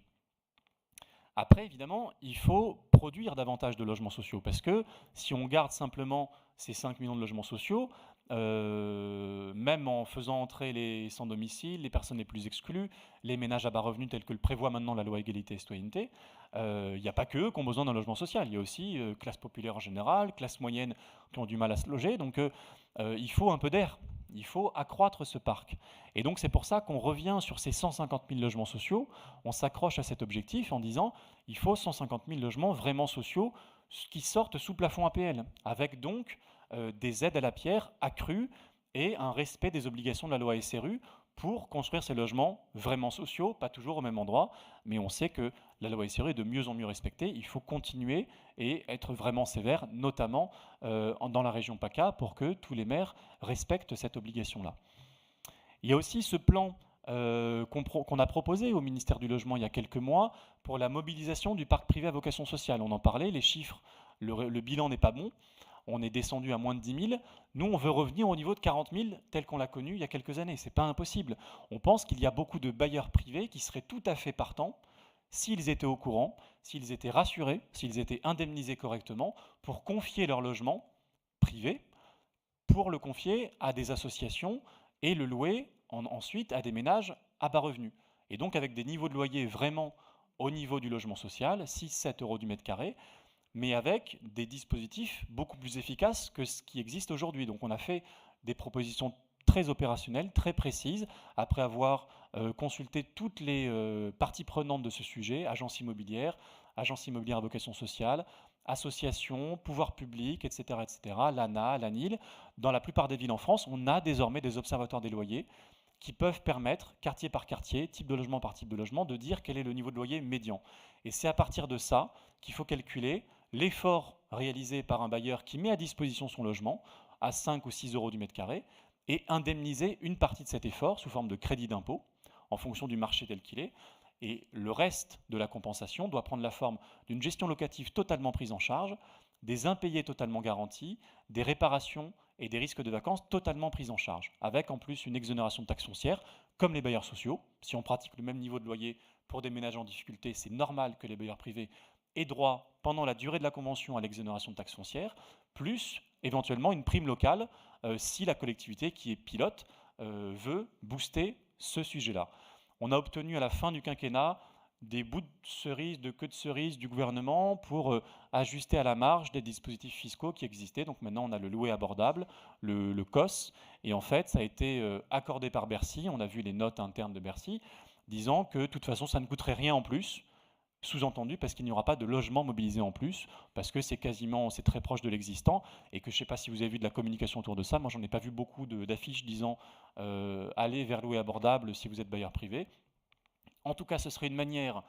[SPEAKER 1] Après, évidemment, il faut produire davantage de logements sociaux parce que si on garde simplement ces 5 millions de logements sociaux, même en faisant entrer les sans domicile, les personnes les plus exclues, les ménages à bas revenus tels que le prévoit maintenant la loi égalité et citoyenneté, il n'y a pas qu'eux qui ont besoin d'un logement social. Il y a aussi classe populaire en général, classe moyenne qui ont du mal à se loger. Donc il faut un peu d'air. Il faut accroître ce parc. Et donc c'est pour ça qu'on revient sur ces 150 000 logements sociaux. On s'accroche à cet objectif en disant il faut 150 000 logements vraiment sociaux qui sortent sous plafond APL, avec donc des aides à la pierre accrues et un respect des obligations de la loi SRU pour construire ces logements vraiment sociaux, pas toujours au même endroit, mais on sait que la loi SRU est de mieux en mieux respectée. Il faut continuer et être vraiment sévère, notamment dans la région PACA, pour que tous les maires respectent cette obligation-là. Il y a aussi ce plan qu'on a proposé au ministère du Logement il y a quelques mois pour la mobilisation du parc privé à vocation sociale. On en parlait, les chiffres, le bilan n'est pas bon. On est descendu à moins de 10 000. Nous, on veut revenir au niveau de 40 000 tel qu'on l'a connu il y a quelques années. Ce n'est pas impossible. On pense qu'il y a beaucoup de bailleurs privés qui seraient tout à fait partants s'ils étaient au courant, s'ils étaient rassurés, s'ils étaient indemnisés correctement pour confier leur logement privé, pour le confier à des associations et le louer ensuite à des ménages à bas revenus. Et donc avec des niveaux de loyer vraiment au niveau du logement social, 6-7 euros du mètre carré, mais avec des dispositifs beaucoup plus efficaces que ce qui existe aujourd'hui. Donc on a fait des propositions très opérationnelles, très précises, après avoir consulté toutes les parties prenantes de ce sujet, agences immobilières à vocation sociale, associations, pouvoirs publics, etc., l'ANA, l'ANIL. Dans la plupart des villes en France, on a désormais des observatoires des loyers qui peuvent permettre, quartier par quartier, type de logement par type de logement, de dire quel est le niveau de loyer médian. Et c'est à partir de ça qu'il faut calculer l'effort réalisé par un bailleur qui met à disposition son logement à 5 ou 6 euros du mètre carré et indemniser une partie de cet effort sous forme de crédit d'impôt en fonction du marché tel qu'il est. Et le reste de la compensation doit prendre la forme d'une gestion locative totalement prise en charge, des impayés totalement garantis, des réparations et des risques de vacances totalement pris en charge, avec en plus une exonération de taxes foncières, comme les bailleurs sociaux. Si on pratique le même niveau de loyer pour des ménages en difficulté, c'est normal que les bailleurs privés aient droit, pendant la durée de la convention, à l'exonération de taxes foncières, plus éventuellement une prime locale si la collectivité qui est pilote veut booster ce sujet-là. On a obtenu à la fin du quinquennat des bouts de cerise, de queue de cerise du gouvernement pour ajuster à la marge des dispositifs fiscaux qui existaient. Donc maintenant, on a le louer abordable, le COS, et en fait, ça a été accordé par Bercy. On a vu les notes internes de Bercy disant que de toute façon, ça ne coûterait rien en plus, sous-entendu parce qu'il n'y aura pas de logement mobilisé en plus, parce que c'est très proche de l'existant, et que je ne sais pas si vous avez vu de la communication autour de ça. Moi, j'en ai pas vu beaucoup d'affiches disant allez vers louer abordable si vous êtes bailleur privé. En tout cas, ce serait une manière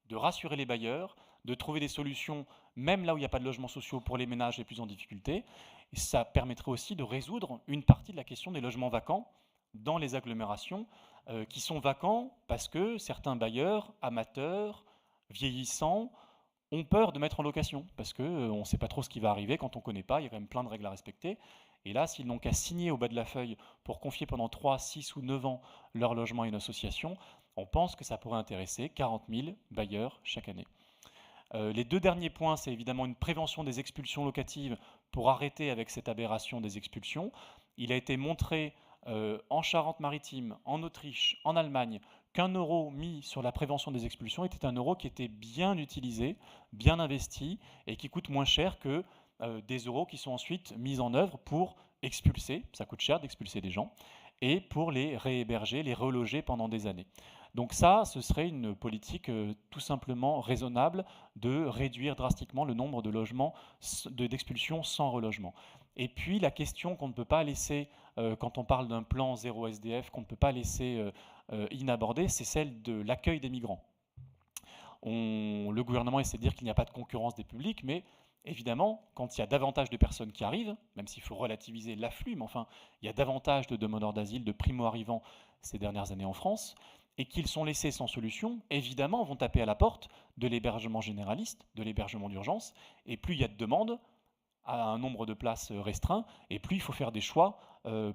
[SPEAKER 1] de rassurer les bailleurs, de trouver des solutions, même là où il n'y a pas de logements sociaux pour les ménages les plus en difficulté. Et ça permettrait aussi de résoudre une partie de la question des logements vacants dans les agglomérations, qui sont vacants parce que certains bailleurs, amateurs, vieillissants, ont peur de mettre en location, parce qu'on ne sait pas trop ce qui va arriver quand on ne connaît pas, il y a quand même plein de règles à respecter. Et là, s'ils n'ont qu'à signer au bas de la feuille pour confier pendant 3, 6 ou 9 ans leur logement à une association, on pense que ça pourrait intéresser 40 000 bailleurs chaque année. Les deux derniers points, c'est évidemment une prévention des expulsions locatives pour arrêter avec cette aberration des expulsions. Il a été montré en Charente-Maritime, en Autriche, en Allemagne, qu'un euro mis sur la prévention des expulsions était un euro qui était bien utilisé, bien investi et qui coûte moins cher que des euros qui sont ensuite mis en œuvre pour expulser, ça coûte cher d'expulser des gens, et pour les réhéberger, les reloger pendant des années. Donc ça, ce serait une politique tout simplement raisonnable de réduire drastiquement le nombre de logements d'expulsion sans relogement. Et puis la question qu'on ne peut pas laisser, quand on parle d'un plan zéro SDF, qu'on ne peut pas laisser inabordée, c'est celle de l'accueil des migrants. Le gouvernement essaie de dire qu'il n'y a pas de concurrence des publics, mais évidemment, quand il y a davantage de personnes qui arrivent, même s'il faut relativiser l'afflux, mais enfin, il y a davantage de demandeurs d'asile, de primo-arrivants ces dernières années en France, et qu'ils sont laissés sans solution, évidemment, vont taper à la porte de l'hébergement généraliste, de l'hébergement d'urgence, et plus il y a de demandes, à un nombre de places restreint, et plus il faut faire des choix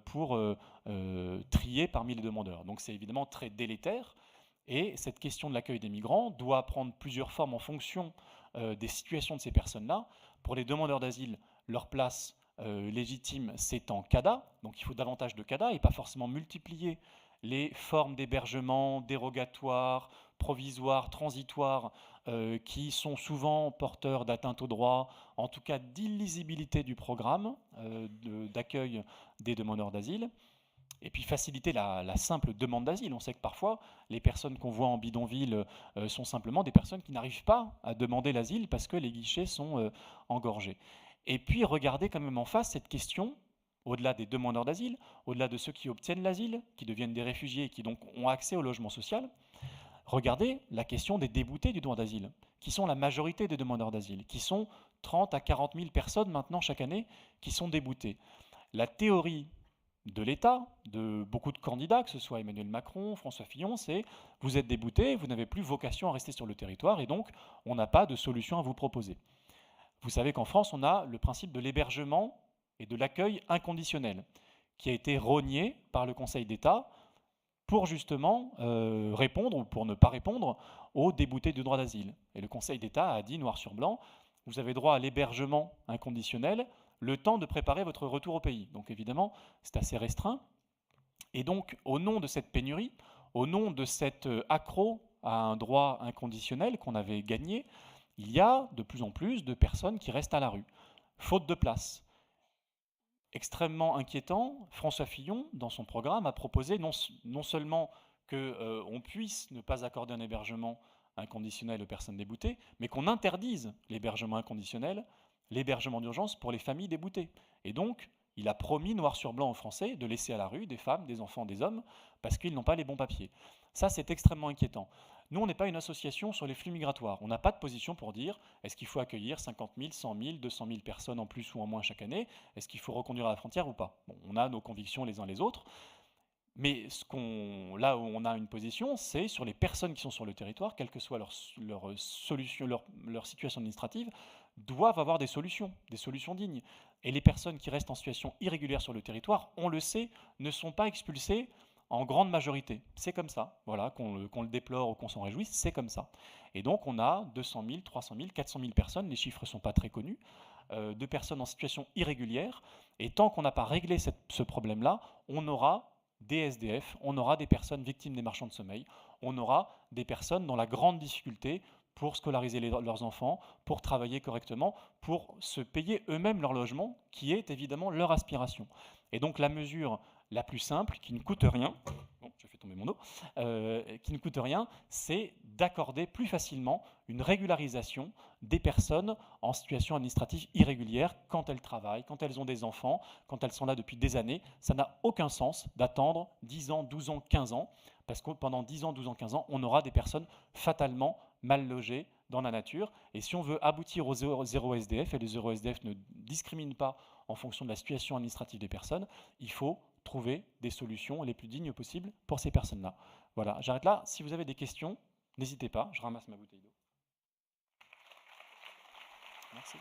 [SPEAKER 1] pour trier parmi les demandeurs. Donc c'est évidemment très délétère, et cette question de l'accueil des migrants doit prendre plusieurs formes en fonction des situations de ces personnes-là. Pour les demandeurs d'asile, leur place légitime, c'est en CADA, donc il faut davantage de CADA, et pas forcément multiplier les formes d'hébergement dérogatoires, provisoires, transitoires, qui sont souvent porteurs d'atteinte aux droits, en tout cas d'illisibilité du programme d'accueil des demandeurs d'asile. Et puis faciliter la simple demande d'asile. On sait que parfois, les personnes qu'on voit en bidonville sont simplement des personnes qui n'arrivent pas à demander l'asile parce que les guichets sont engorgés. Et puis regarder quand même en face cette question au-delà des demandeurs d'asile, au-delà de ceux qui obtiennent l'asile, qui deviennent des réfugiés et qui donc ont accès au logement social. Regardez la question des déboutés du droit d'asile, qui sont la majorité des demandeurs d'asile, qui sont 30 à 40 000 personnes maintenant chaque année qui sont déboutées. La théorie de l'État, de beaucoup de candidats, que ce soit Emmanuel Macron, François Fillon, c'est vous êtes déboutés, vous n'avez plus vocation à rester sur le territoire et donc on n'a pas de solution à vous proposer. Vous savez qu'en France, on a le principe de l'hébergement et de l'accueil inconditionnel, qui a été rogné par le Conseil d'État pour justement répondre ou pour ne pas répondre aux déboutés du droit d'asile. Et le Conseil d'État a dit noir sur blanc, vous avez droit à l'hébergement inconditionnel le temps de préparer votre retour au pays. Donc évidemment, c'est assez restreint. Et donc, au nom de cette pénurie, au nom de cet accroc à un droit inconditionnel qu'on avait gagné, il y a de plus en plus de personnes qui restent à la rue, faute de place. Extrêmement inquiétant, François Fillon, dans son programme, a proposé non seulement qu'on puisse ne pas accorder un hébergement inconditionnel aux personnes déboutées, mais qu'on interdise l'hébergement inconditionnel, l'hébergement d'urgence pour les familles déboutées. Et donc, il a promis noir sur blanc aux Français de laisser à la rue des femmes, des enfants, des hommes, parce qu'ils n'ont pas les bons papiers. Ça, c'est extrêmement inquiétant. Nous, on n'est pas une association sur les flux migratoires. On n'a pas de position pour dire est-ce qu'il faut accueillir 50 000, 100 000, 200 000 personnes en plus ou en moins chaque année. Est-ce qu'il faut reconduire à la frontière ou pas. Bon, on a nos convictions les uns les autres. Mais là où on a une position, c'est sur les personnes qui sont sur le territoire, quelle que soit leur situation administrative, doivent avoir des solutions dignes. Et les personnes qui restent en situation irrégulière sur le territoire, on le sait, ne sont pas expulsées en grande majorité. C'est comme ça, voilà, qu'on le déplore ou qu'on s'en réjouisse, c'est comme ça. Et donc on a 200 000, 300 000, 400 000 personnes, les chiffres ne sont pas très connus, de personnes en situation irrégulière. Et tant qu'on n'a pas réglé ce problème-là, on aura des SDF, on aura des personnes victimes des marchands de sommeil, on aura des personnes dans la grande difficulté pour scolariser leurs enfants, pour travailler correctement, pour se payer eux-mêmes leur logement, qui est évidemment leur aspiration. Et donc la mesure la plus simple, qui ne coûte rien, bon, je fais tomber mon eau, qui ne coûte rien, c'est d'accorder plus facilement une régularisation des personnes en situation administrative irrégulière quand elles travaillent, quand elles ont des enfants, quand elles sont là depuis des années. Ça n'a aucun sens d'attendre 10 ans, 12 ans, 15 ans, parce que pendant 10 ans, 12 ans, 15 ans, on aura des personnes fatalement mal logées dans la nature. Et si on veut aboutir au zéro SDF, et le zéro SDF ne discrimine pas en fonction de la situation administrative des personnes, il faut trouver des solutions les plus dignes possibles pour ces personnes-là. Voilà, j'arrête là. Si vous avez des questions, n'hésitez pas, je ramasse ma bouteille d'eau. Merci.